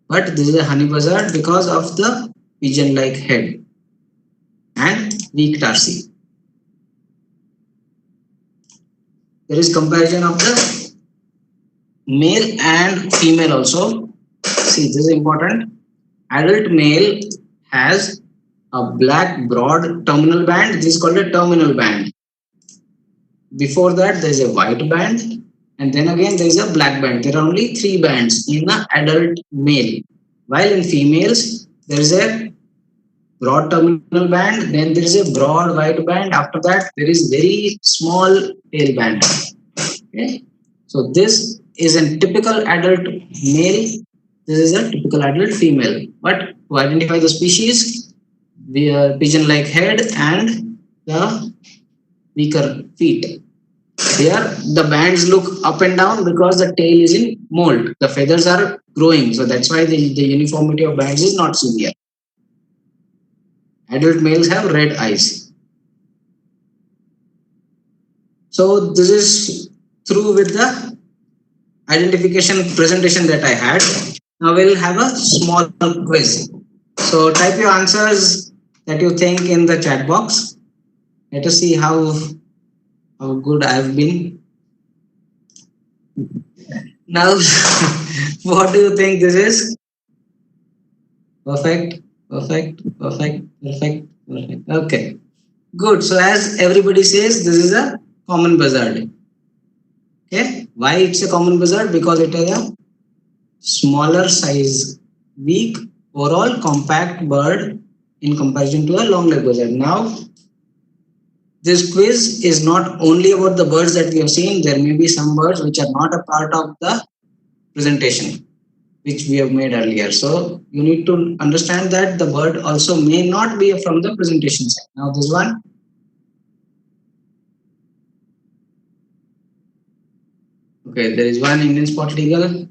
but this is a honey buzzard because of the pigeon-like head and weak tarsi. There is comparison of the male and female also. See, this is important. Adult male has a black broad terminal band. This is called a terminal band. Before that, there is a white band, and then again there is a black band. There are only 3 bands in the adult male, while in females there is a broad terminal band, then there is a broad white band. After that, there is very small tail band. Okay, so this is a typical adult male. This is a typical adult female. But to identify the species, the pigeon-like head and the weaker feet. Here, the bands look up and down because the tail is in mold. The feathers are growing, so that's why the uniformity of bands is not seen here. Adult males have red eyes. So this is through with the identification presentation that I had. Now we'll have a small quiz. So type your answers that you think in the chat box. Let us see how good I have been. Now, what do you think this is? Perfect, perfect, perfect, perfect, perfect. Okay, good. So as everybody says, this is a common buzzard. Okay, why it's a common buzzard? Because it is a smaller size, weak, overall compact bird in comparison to a long-legged buzzard. Now, this quiz is not only about the birds that we have seen. There may be some birds which are not a part of the presentation which we have made earlier. So you need to understand that the bird also may not be from the presentation side. Now this one. Okay, there is one Indian spotted eagle,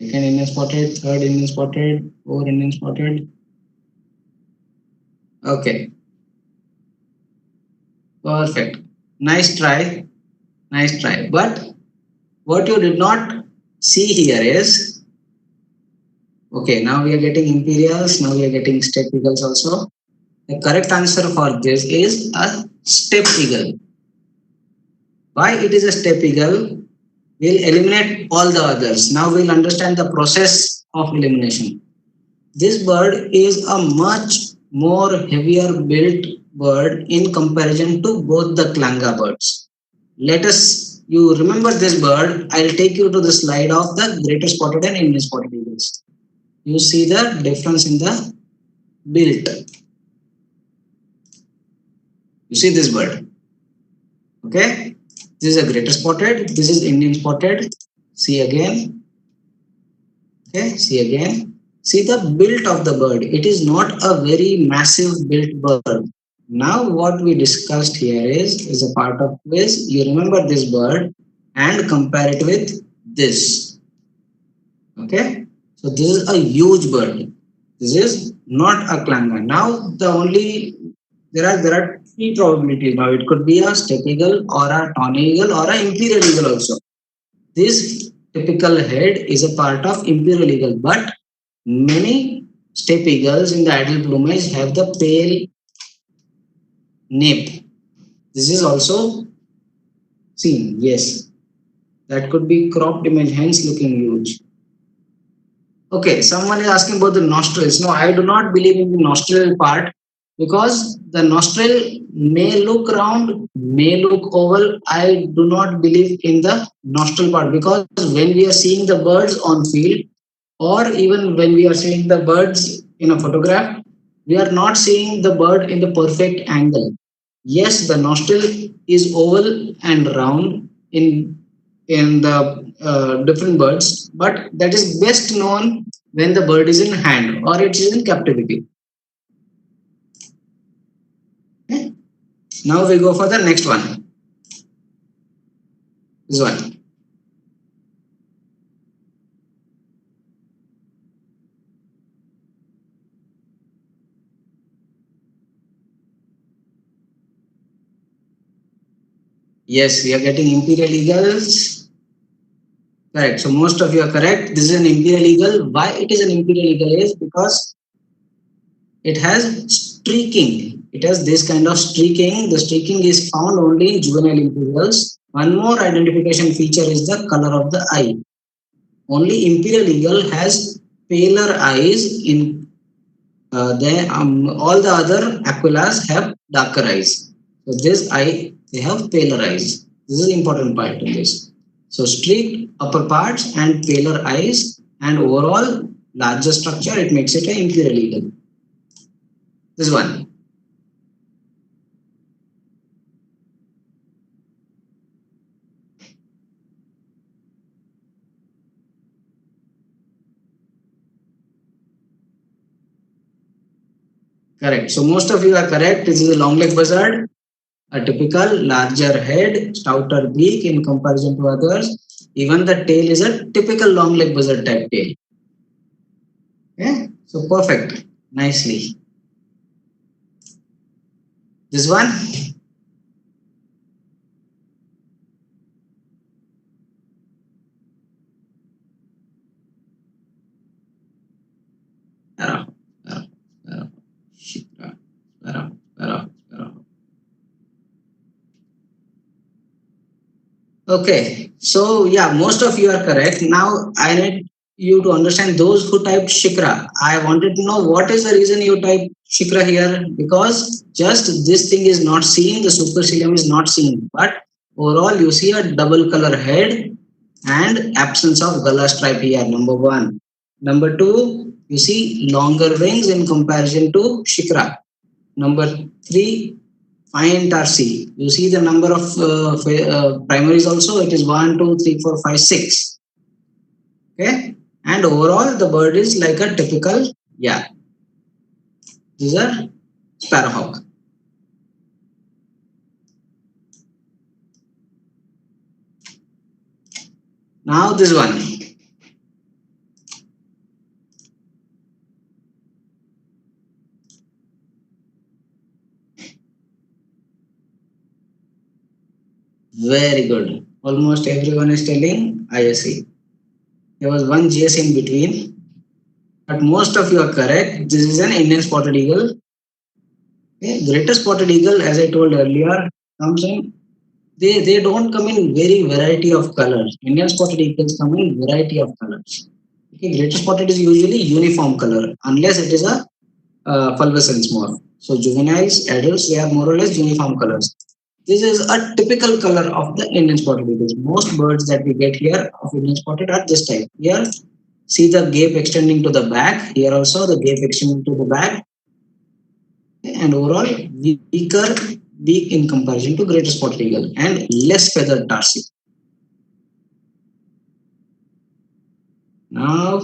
second Indian spotted, third Indian spotted, fourth Indian spotted. Okay. Perfect. Nice try. Nice try. But what you did not see here is, okay, now we are getting imperials, now we are getting step eagles also. The correct answer for this is a step eagle. Why it is a step eagle? We'll eliminate all the others. Now we'll understand the process of elimination. This bird is a much more heavier built bird in comparison to both the klanga birds. Let us, you remember this bird, I'll take you to the slide of the greater spotted and Indian spotted eagles. You see the difference in the build. You see this bird. Okay. This is a greater spotted. This is Indian spotted. See again. Okay. See again. See the build of the bird. It is not a very massive built bird. Now what we discussed here is a part of this. You remember this bird and compare it with this. Okay. So this is a huge bird. This is not a klanga. Now the only there are three probabilities. Now it could be a steppe eagle or a tawny eagle or an imperial eagle also. This typical head is a part of imperial eagle, but many steppe eagles in the adult plumage have the pale nape. This is also seen. Yes, that could be cropped image, hence looking huge. Okay, someone is asking about the nostrils. No, I do not believe in the nostril part because the nostril may look round, may look oval. I do not believe in the nostril part because when we are seeing the birds on field or even when we are seeing the birds in a photograph, we are not seeing the bird in the perfect angle. Yes, the nostril is oval and round in the different birds, but that is best known when the bird is in hand or it is in captivity. Okay. Now we go for the next one. This one. Yes, we are getting imperial eagles. Correct. So most of you are correct. This is an imperial eagle. Why it is an imperial eagle is because it has streaking. It has this kind of streaking. The streaking is found only in juvenile imperials. One more identification feature is the color of the eye. Only imperial eagle has paler eyes in all the other aquillas have darker eyes. So this eye, they have paler eyes. This is the important part in this. So streaked upper parts and paler eyes and overall larger structure, it makes it an imperial eagle. This one. Correct. So most of you are correct. This is a long leg buzzard, a typical larger head, stouter beak in comparison to others. Even the tail is a typical long leg buzzard type tail. Okay. So perfect. Nicely. This one. Okay, so yeah, most of you are correct. Now I need you to understand those who typed Shikra. I wanted to know what is the reason you typed Shikra here because just this thing is not seen, the supercilium is not seen, but overall you see a double color head and absence of gala stripe here, number one. Number two, you see longer wings in comparison to Shikra. Number three, fine tarsi. You see the number of primaries also. It is 1, 2, 3, 4, 5, 6. Okay, and overall the bird is like a typical These are sparrowhawk. Now this one. Very good. Almost everyone is telling ISE. There was one GS in between, but most of you are correct. This is an Indian spotted eagle. Okay. Greater spotted eagle, as I told earlier, comes in. They don't come in very variety of colors. Indian spotted eagles come in variety of colors. Okay. Greater spotted is usually uniform color unless it is a fulvescence more. So juveniles, adults, they are more or less uniform colors. This is a typical color of the Indian spotted eagles. Most birds that we get here of Indian spotted are this type. Here, see the gape extending to the back. Here also the gape extending to the back. And overall weaker beak in comparison to greater spotted eagle and less feathered tarsi. Now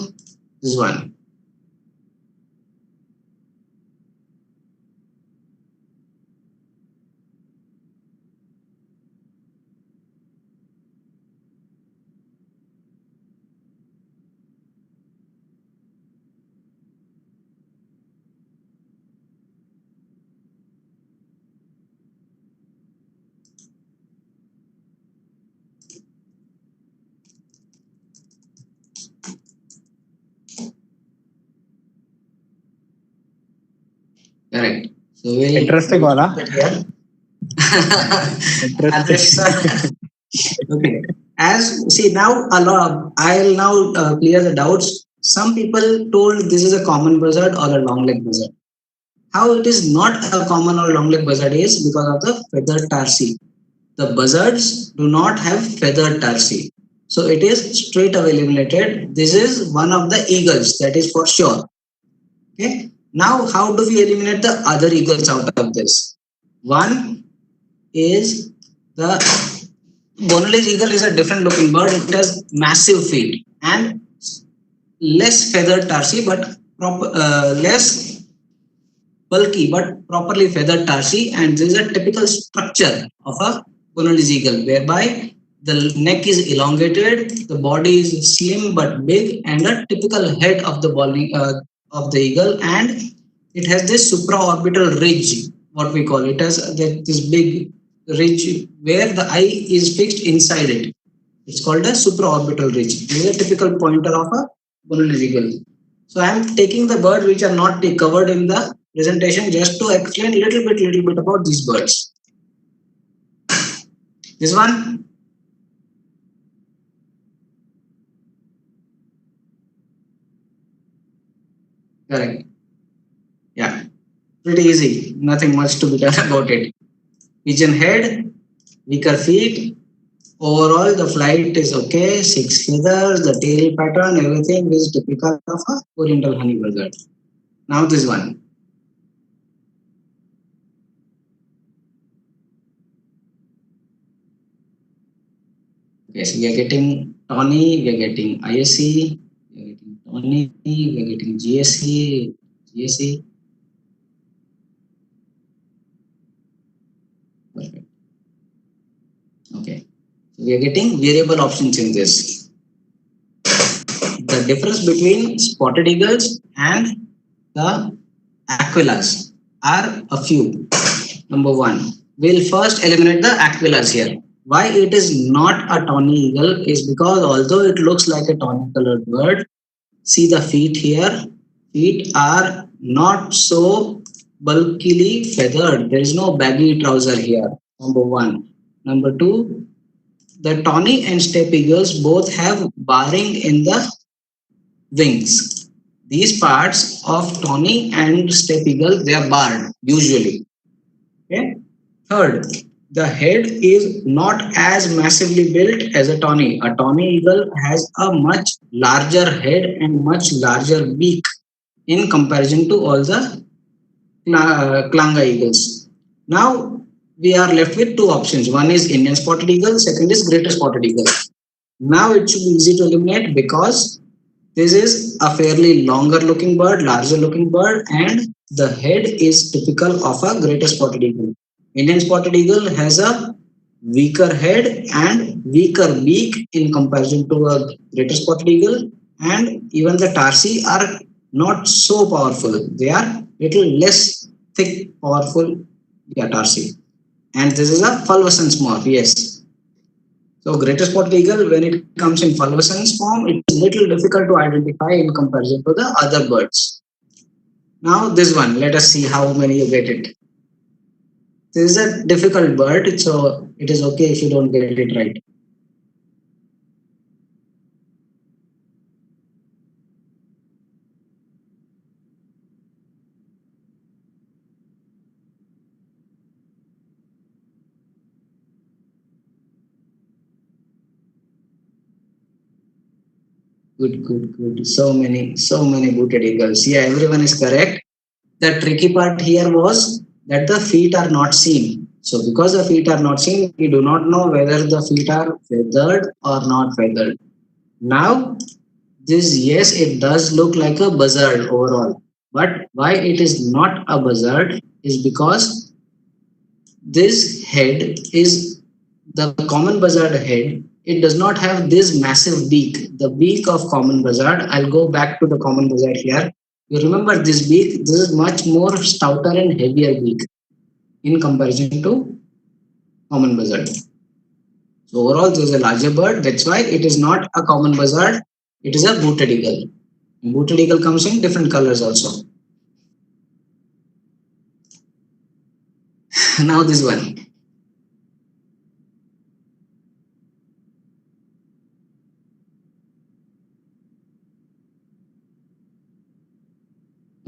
this one. Correct. So we'll Interesting one, huh? here. Interesting. Okay. As see now, a lot. I'll now clear the doubts. Some people told this is a common buzzard or a long leg buzzard. How it is not a common or long leg buzzard is because of the feathered tarsi. The buzzards do not have feathered tarsi. So it is straight away eliminated. This is one of the eagles, that is for sure. Okay. Now, how do we eliminate the other eagles out of this? One is the Boneless eagle is a different looking bird. It has massive feet and less feathered tarsi, but less bulky but properly feathered tarsi. And this is a typical structure of a Boneless eagle, whereby the neck is elongated, the body is slim but big, and a typical head of the of the eagle, and it has this supraorbital ridge, what we call it as this big ridge where the eye is fixed inside it. It's called a supraorbital ridge. This is a typical pointer of a Boneless eagle. So I am taking the birds which are not covered in the presentation just to explain a little bit about these birds. This one. Correct. Yeah. Pretty easy. Nothing much to be done about it. Pigeon head, weaker feet. Overall, the flight is okay. 6 feathers, the tail pattern, everything is typical of a oriental honey buzzard. Now this one. Okay, so we are getting Tawny, we are getting ISE, we are getting Tawny, we are getting GSE. Perfect. Okay. So we are getting variable options in this. The difference between spotted eagles and the aquillas are a few. Number one, we'll first eliminate the aquillas here. Why it is not a tawny eagle is because although it looks like a tawny colored bird, see the feet here. Feet are not so bulkily feathered. There is no baggy trouser here. Number one. Number two, the tawny and steppe eagles both have barring in the wings. These parts of tawny and steppe eagle, they are barred usually. Okay. Third, the head is not as massively built as a tawny. A tawny eagle has a much larger head and much larger beak in comparison to all the Klanga eagles. Now we are left with two options. One is Indian spotted eagle, second is greater spotted eagle. Now it should be easy to eliminate because this is a fairly longer looking bird, larger looking bird, and the head is typical of a greater spotted eagle. Indian spotted eagle has a weaker head and weaker beak in comparison to a greater spotted eagle, and even the tarsi are not so powerful. They are little less thick, powerful tarsi. And this is a fulvescence moth, yes. So greater spotted eagle, when it comes in fulvescence form, it is little difficult to identify in comparison to the other birds. Now this one, let us see how many you get it. This is a difficult bird, so it is okay if you don't get it right. Good. So many booted eagles. Yeah, everyone is correct. The tricky part here was that the feet are not seen. So because the feet are not seen, we do not know whether the feet are feathered or not feathered. Now, this, yes, it does look like a buzzard overall. But why it is not a buzzard is because this head is the common buzzard head. It does not have this massive beak. The beak of common buzzard, I'll go back to the common buzzard here. You remember this beak? This is much more stouter and heavier beak in comparison to common buzzard. So overall, this is a larger bird. That's why it is not a common buzzard. It is a booted eagle. Booted eagle comes in different colors also. Now this one.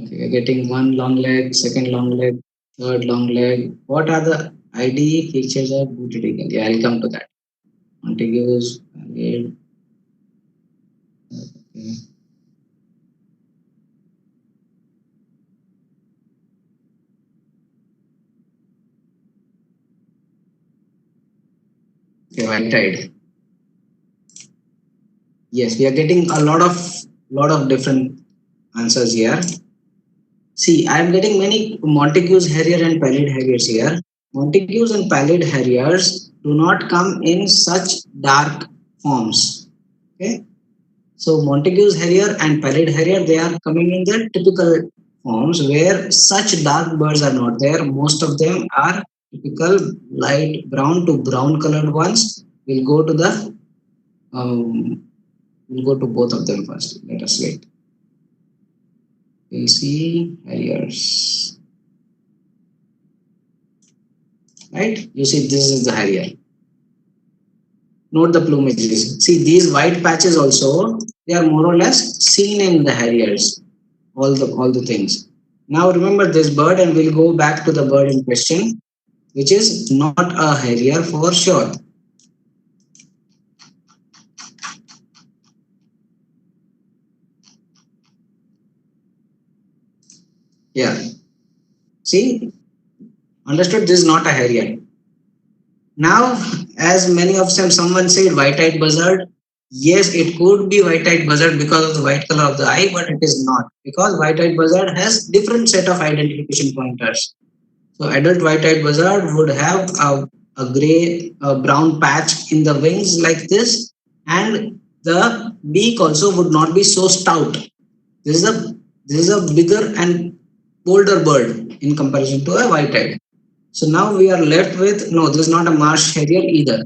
Okay, we're getting one long leg, second long leg, third long leg. What are the IDE features of booted eagle? Yeah, I'll come to that. Contiguous, valid. Okay. Okay, white-eyed. Yes, we are getting a lot of different answers here. See, I am getting many Montague's Harrier and Pallid Harriers here. Montague's and Pallid Harriers do not come in such dark forms. Okay, so Montague's Harrier and Pallid Harrier, they are coming in their typical forms where such dark birds are not there. Most of them are typical light brown to brown colored ones. We'll go to the we'll go to both of them first. Let us wait. We'll see Harriers. Right? You see, this is the Harrier. Note the plumages. See, these white patches also, they are more or less seen in the Harriers. All the things. Now remember this bird, and we'll go back to the bird in question, which is not a Harrier for sure. Yeah. See, understood, this is not a Harrier. Now, as many of them, someone said white-eyed buzzard. Yes, it could be white-eyed buzzard because of the white color of the eye, but it is not, because white-eyed buzzard has different set of identification pointers. So adult white-eyed buzzard would have a gray, brown patch in the wings like this, and the beak also would not be so stout. This is a bigger and bolder bird in comparison to a white-eyed. So now we are left with, no, this is not a marsh harrier either.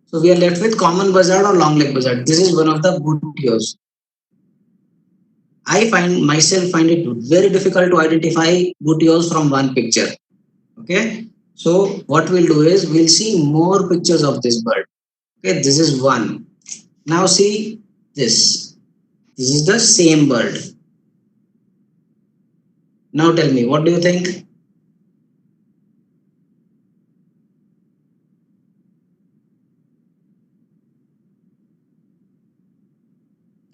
So we are left with common buzzard or long leg buzzard. This is one of the butios. I find it very difficult to identify butios from one picture. Okay. So what we'll do is we'll see more pictures of this bird. Okay, this is one. Now see this. This is the same bird. Now tell me, what do you think?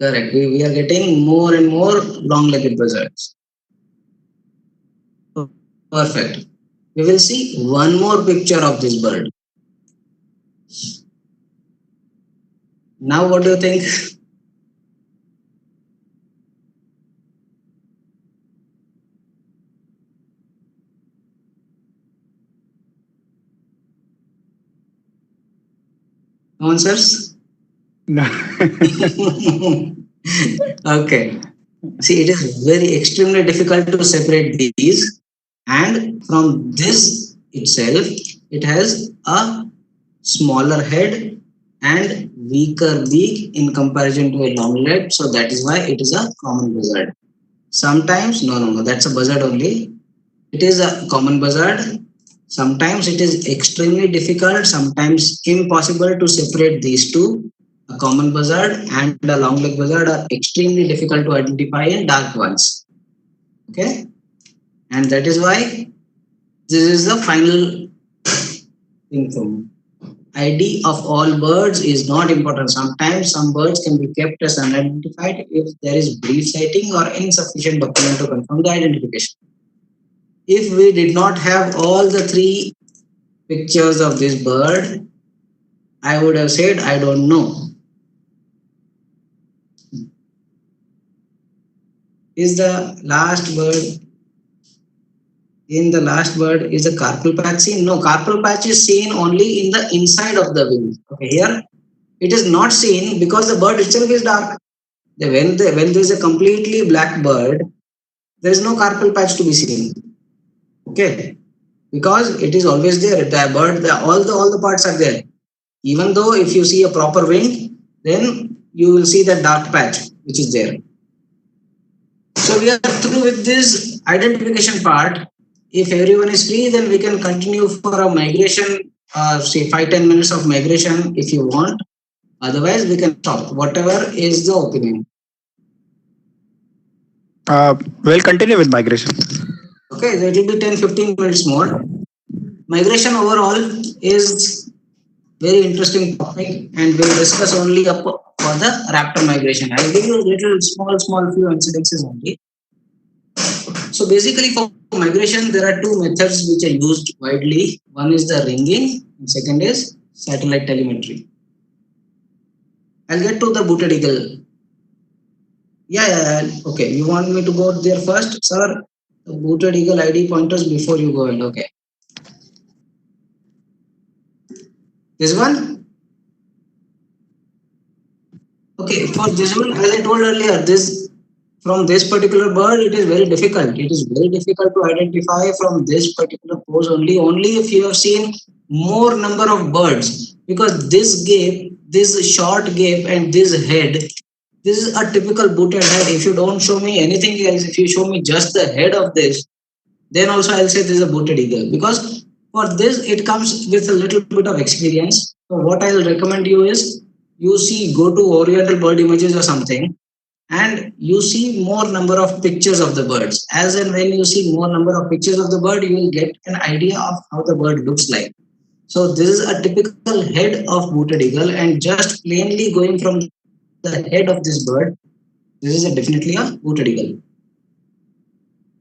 Correct. We are getting more and more long-legged buzzards. Perfect. We will see one more picture of this bird. Now what do you think? Answers? No. Okay. See, it is very extremely difficult to separate these, and from this itself, it has a smaller head and weaker beak in comparison to a longlet. So that is why it is a common buzzard. Sometimes, no, that's a buzzard only. It is a common buzzard. Sometimes it is extremely difficult, sometimes impossible to separate these two. A common buzzard and a long leg buzzard are extremely difficult to identify in dark ones. Okay, and that is why this is the final thing for me. ID of all birds is not important. Sometimes some birds can be kept as unidentified if there is brief sighting or insufficient document to confirm the identification. If we did not have all the three pictures of this bird, I would have said I don't know. Is the last bird in the last bird is a carpal patch seen? No, carpal patch is seen only in the inside of the wing. Okay, here it is not seen because the bird itself is dark. When there is a completely black bird, there is no carpal patch to be seen. Okay, because it is always there. The bird, all the parts are there. Even though if you see a proper wing, then you will see the dark patch which is there. So we are through with this identification part. If everyone is free, then we can continue for a migration, say 5-10 minutes of migration if you want. Otherwise, we can stop. Whatever is the opinion. We'll continue with migration. Okay, that will be 10-15 minutes more. Migration overall is very interesting topic, and we'll discuss only up for the raptor migration. I'll give you a little small few incidences only. So basically for migration, there are two methods which are used widely. One is the ringing, and second is satellite telemetry. I'll get to the booted eagle. Yeah. Okay, you want me to go there first, sir? The booted eagle ID pointers before you go ahead. Okay. This one? Okay, for this one, as I told earlier, this from this particular bird, it is very difficult. It is very difficult to identify from this particular pose only if you have seen more number of birds. Because this gape, this short gape, and this head, this is a typical booted head. If you don't show me anything else, if you show me just the head of this, then also I'll say this is a booted eagle. Because for this, it comes with a little bit of experience. So what I'll recommend you is you see, go to Oriental Bird Images or something, and you see more number of pictures of the birds. As and when you see more number of pictures of the bird, you will get an idea of how the bird looks like. So this is a typical head of booted eagle, and just plainly going from the head of this bird, this is definitely a booted eagle.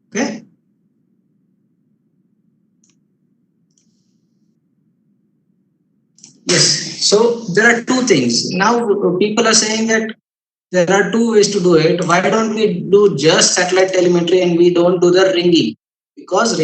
Okay. Yes. So there are two things. Now people are saying that there are two ways to do it. Why don't we do just satellite telemetry and we don't do the ringing? Because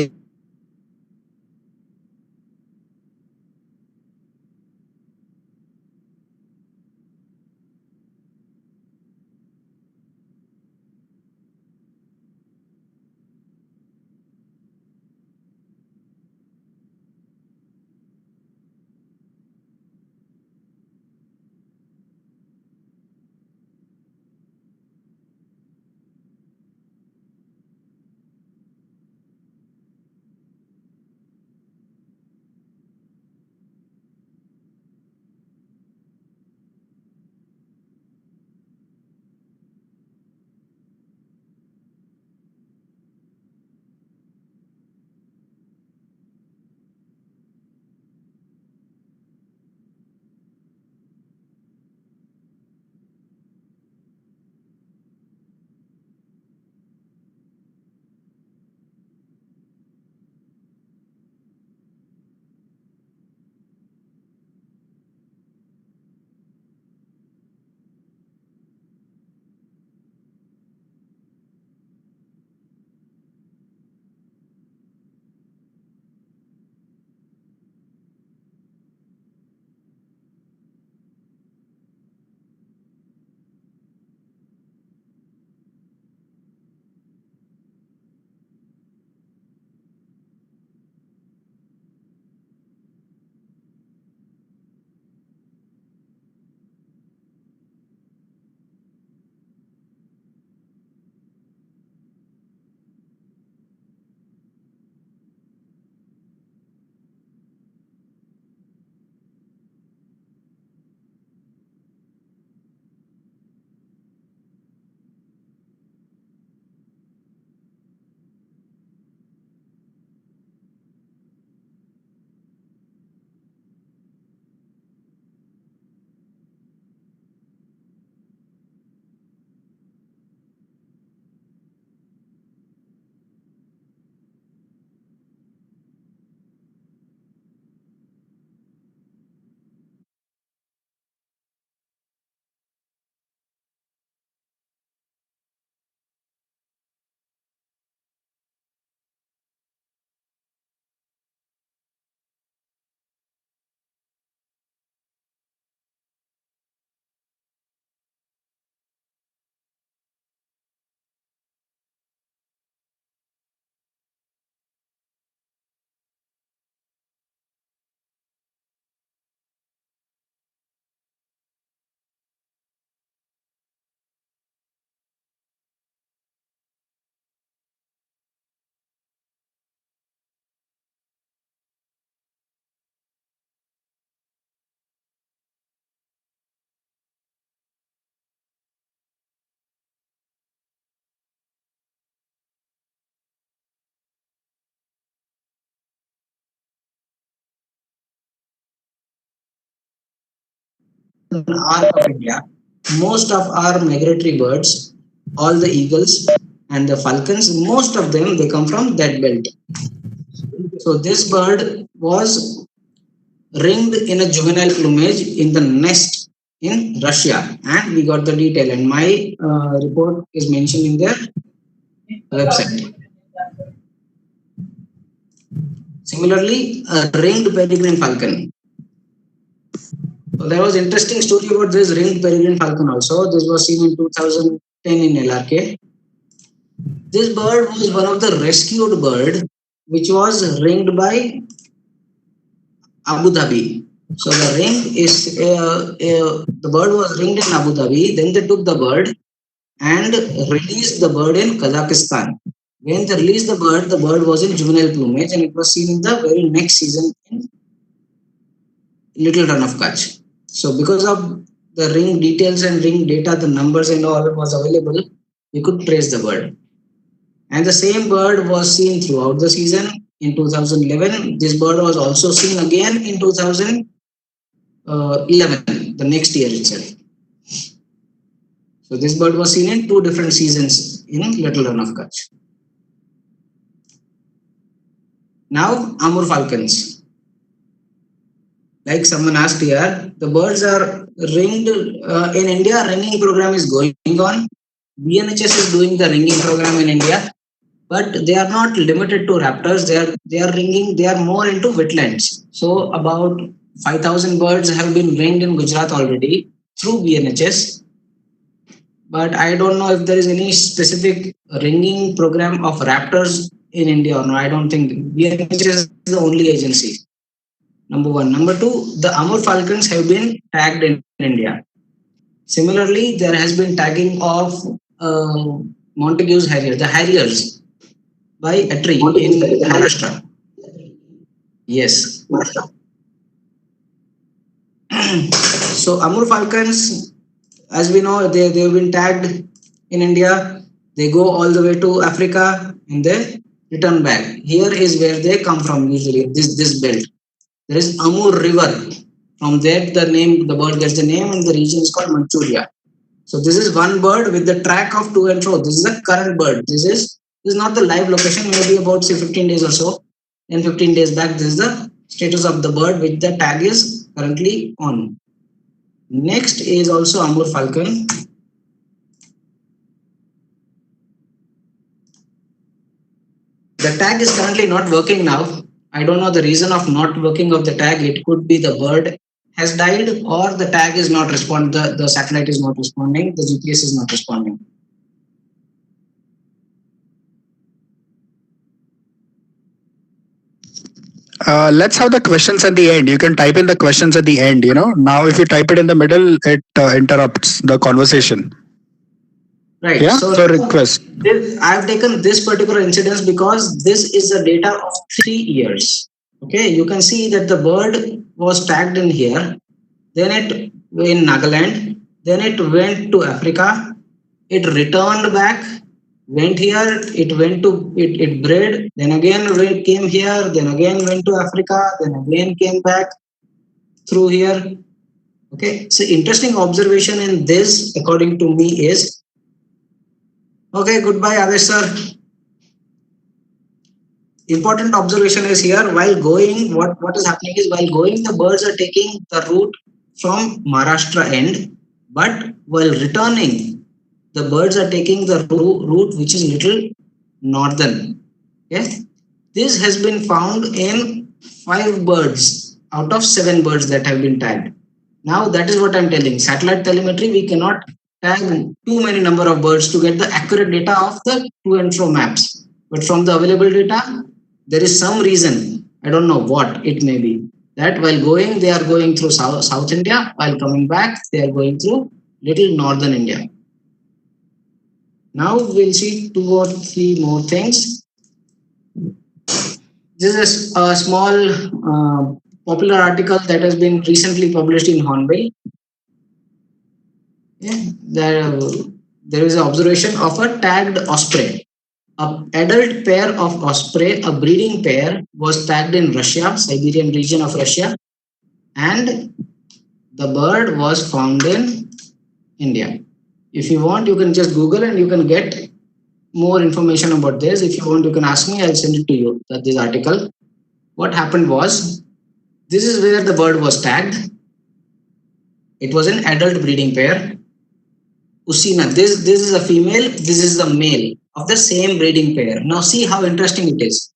arc of India, most of our migratory birds, all the eagles and the falcons, most of them they come from that belt. So this bird was ringed in a juvenile plumage in the nest in Russia, and we got the detail. And my report is mentioned in their website. Similarly, a ringed peregrine falcon. So there was interesting story about this ringed peregrine falcon also. This was seen in 2010 in LRK. This bird was one of the rescued bird which was ringed by Abu Dhabi. So the ring is the bird was ringed in Abu Dhabi. Then they took the bird and released the bird in Kazakhstan. When they released the bird was in juvenile plumage, and it was seen in the very next season in Little Run of Kutch. So because of the ring details and ring data, the numbers and all was available, we could trace the bird. And the same bird was seen throughout the season. In 2011, this bird was also seen again in 2011, the next year itself. So this bird was seen in 2 different seasons in Little Run of Kutch. Now, Amur falcons. Like someone asked here, the birds are ringed in India. Ringing program is going on. BNHS is doing the ringing program in India, but they are not limited to raptors. They are ringing. They are more into wetlands. So about 5,000 birds have been ringed in Gujarat already through BNHS. But I don't know if there is any specific ringing program of raptors in India or no. I don't think BNHS is the only agency. Number 1. Number 2, the Amur falcons have been tagged in India. Similarly, there has been tagging of Montagu's harrier, the harriers, by a tree in Maharashtra. Yes. So Amur falcons, as we know, they have been tagged in India. They go all the way to Africa and they return back. Here is where they come from usually, this belt. There is Amur river. From there the bird gets the name, and the region is called Manchuria. So this is one bird with the track of to and fro. This is the current bird. This is not the live location, maybe about say 15 days or so. Then 15 days back, this is the status of the bird which the tag is currently on. Next is also Amur falcon. The tag is currently not working now. I don't know the reason of not working of the tag. It could be the bird has died or the tag is not responding. The satellite is not responding. The GPS is not responding. Let's have the questions at the end. You can type in the questions at the end. Now if you type it in the middle, it interrupts the conversation. Right. Yeah. So request. I've taken this particular incidence because this is the data of 3 years. Okay. You can see that the bird was tagged in here, then it in Nagaland, then it went to Africa, it returned back, went here, it went to it bred, then again it came here, then again went to Africa, then again came back through here. Okay. So interesting observation in this, according to me, is okay, goodbye, Adesh sir. Important observation is here. While going, what is happening is while going, the birds are taking the route from Maharashtra end, but while returning, the birds are taking the route which is little northern. Okay, this has been found in 5 birds out of 7 birds that have been tagged. Now that is what I'm telling. Satellite telemetry, we cannot tag too many number of birds to get the accurate data of the to and fro maps. But from the available data, there is some reason, I don't know what it may be, that while going, they are going through South India, while coming back, they are going through little northern India. Now we'll see 2 or 3 more things. This is a small popular article that has been recently published in Hornbill. Yeah, there is an observation of a tagged osprey. An adult pair of osprey, a breeding pair, was tagged in Russia, Siberian region of Russia, and The bird was found in India. If you want, you can just Google and you can get more information about this. If you want, you can ask me, I'll send it to you, this article. What happened was, this is where the bird was tagged. It was an adult breeding pair. Usina, this is a female, this is the male of the same breeding pair. Now see how interesting it is.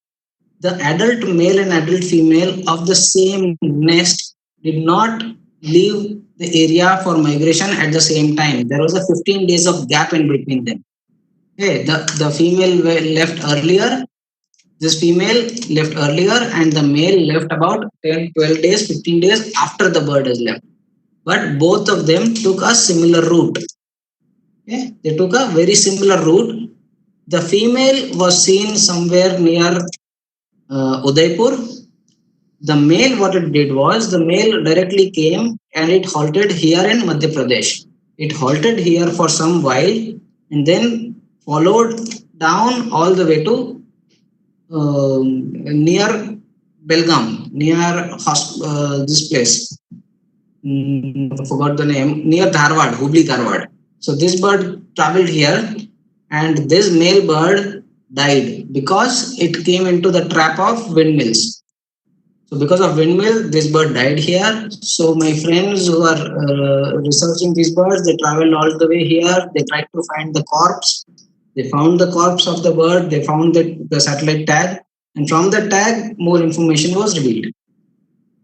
The adult male and adult female of the same nest did not leave the area for migration at the same time. There was a 15 days of gap in between them. Okay, the female left earlier, this female left earlier, and the male left about 10, 12 days, 15 days after the bird has left. But both of them took a similar route. Okay? They took a very similar route. The female was seen somewhere near Udaipur. The male, what it did was, the male directly came and it halted here in Madhya Pradesh. It halted here for some while and then followed down all the way to near Belgaum, near this place. I forgot the name, near Dharwad, Hubli Dharwad. So this bird traveled here and this male bird died because it came into the trap of windmills. So because of windmill, this bird died here. So my friends who are researching these birds, they traveled all the way here. They tried to find the corpse. They found the corpse of the bird. They found the satellite tag. And from the tag, more information was revealed.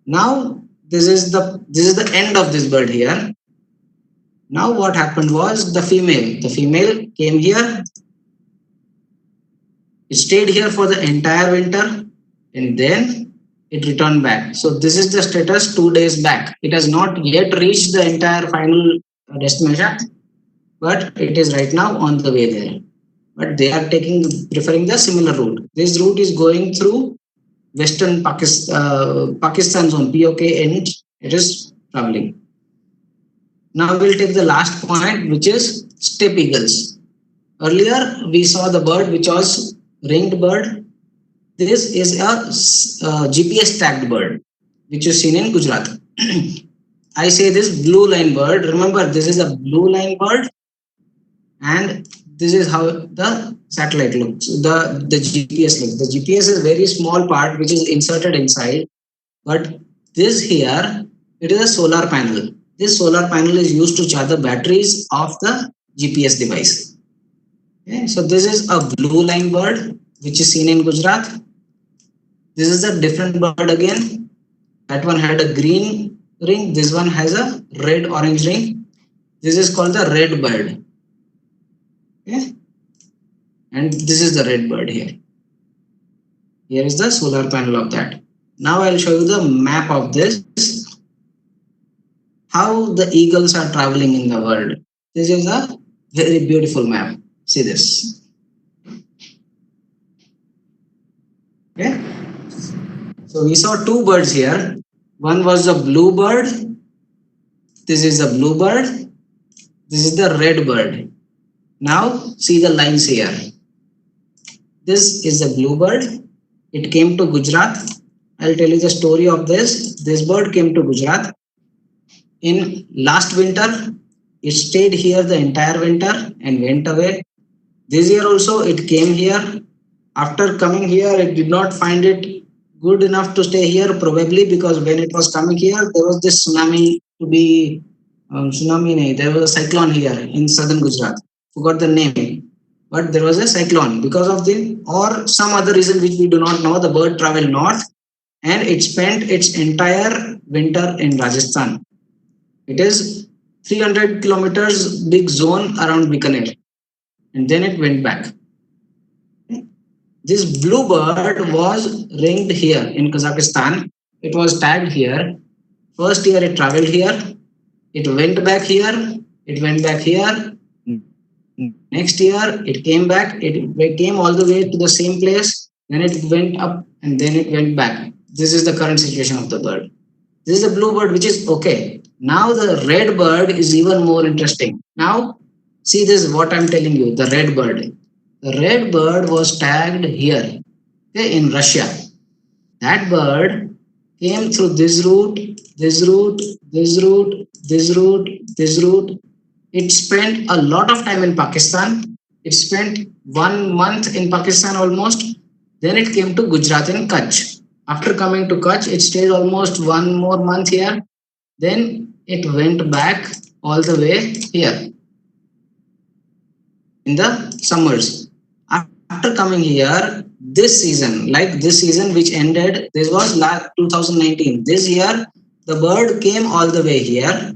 Now, this is the end of this bird here. Now what happened was, the female came here. It stayed here for the entire winter and then it returned back. So this is the status 2 days back. It has not yet reached the entire final destination, but it is right now on the way there. But they are preferring the similar route. This route is going through Western Pakistan zone, POK, and it is traveling. Now we'll take the last point, which is steppe eagles. Earlier we saw the bird which was ringed bird. This is a GPS tagged bird, which is seen in Gujarat. I say this blue line bird. Remember, this is a blue line bird, and this is how the satellite looks. The GPS looks. The GPS is a very small part which is inserted inside, but this here, it is a solar panel. This solar panel is used to charge the batteries of the GPS device. Okay, so this is a blue line bird which is seen in Gujarat. This is a different bird again. That one had a green ring. This one has a red orange ring. This is called the red bird. Okay, and this is the red bird here. Here is the solar panel of that. Now I'll show you the map of this. How the eagles are traveling in the world. This is a very beautiful map. See this. Okay. So we saw two birds here. One was the blue bird. This is the blue bird. This is the red bird. Now see the lines here. This is the blue bird. It came to Gujarat. I'll tell you the story of this. This bird came to Gujarat. In last winter, it stayed here the entire winter and went away. This year also it came here. After coming here, it did not find it good enough to stay here, probably because when it was coming here, there was this tsunami to be, there was a cyclone here in southern Gujarat. Forgot the name, but there was a cyclone. Because of or some other reason which we do not know, the bird traveled north and it spent its entire winter in Rajasthan. It is 300 kilometers big zone around Bikaner, and then it went back. This blue bird was ringed here in Kazakhstan. It was tagged here. First year it traveled here. It went back here. It went back here. Next year it came back. It came all the way to the same place. Then it went up and then it went back. This is the current situation of the bird. This is a blue bird, which is okay. Now the red bird is even more interesting. Now see this, what I'm telling you, the red bird. The red bird was tagged here, okay, in Russia. That bird came through this route this route, this route, this route, this route. It spent a lot of time in Pakistan. It spent 1 month in Pakistan almost. Then it came to Gujarat and Kutch. After coming to Kutch, it stayed almost 1 more month here. Then it went back all the way here in the summers. After coming here, this season which ended, this was last 2019. This year, the bird came all the way here,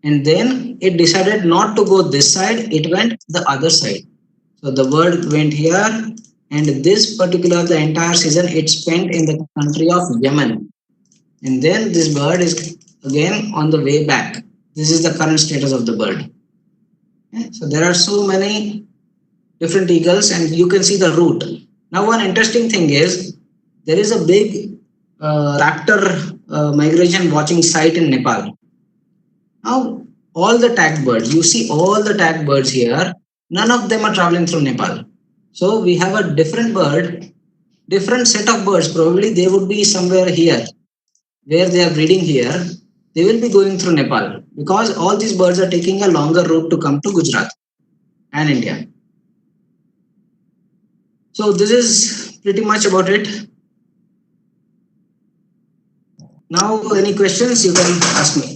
and then it decided not to go this side, it went the other side. So the bird went here, and the entire season it spent in the country of Yemen. And then this bird is again on the way back. This is the current status of the bird. So there are so many different eagles, and you can see the route. Now, one interesting thing is there is a big raptor migration watching site in Nepal. Now, all the tagged birds, you see all the tagged birds here, none of them are traveling through Nepal. So we have a different bird, different set of birds. Probably they would be somewhere here, where they are breeding here. They will be going through Nepal because all these birds are taking a longer route to come to Gujarat and India. So this is pretty much about it. Now, any questions you can ask me.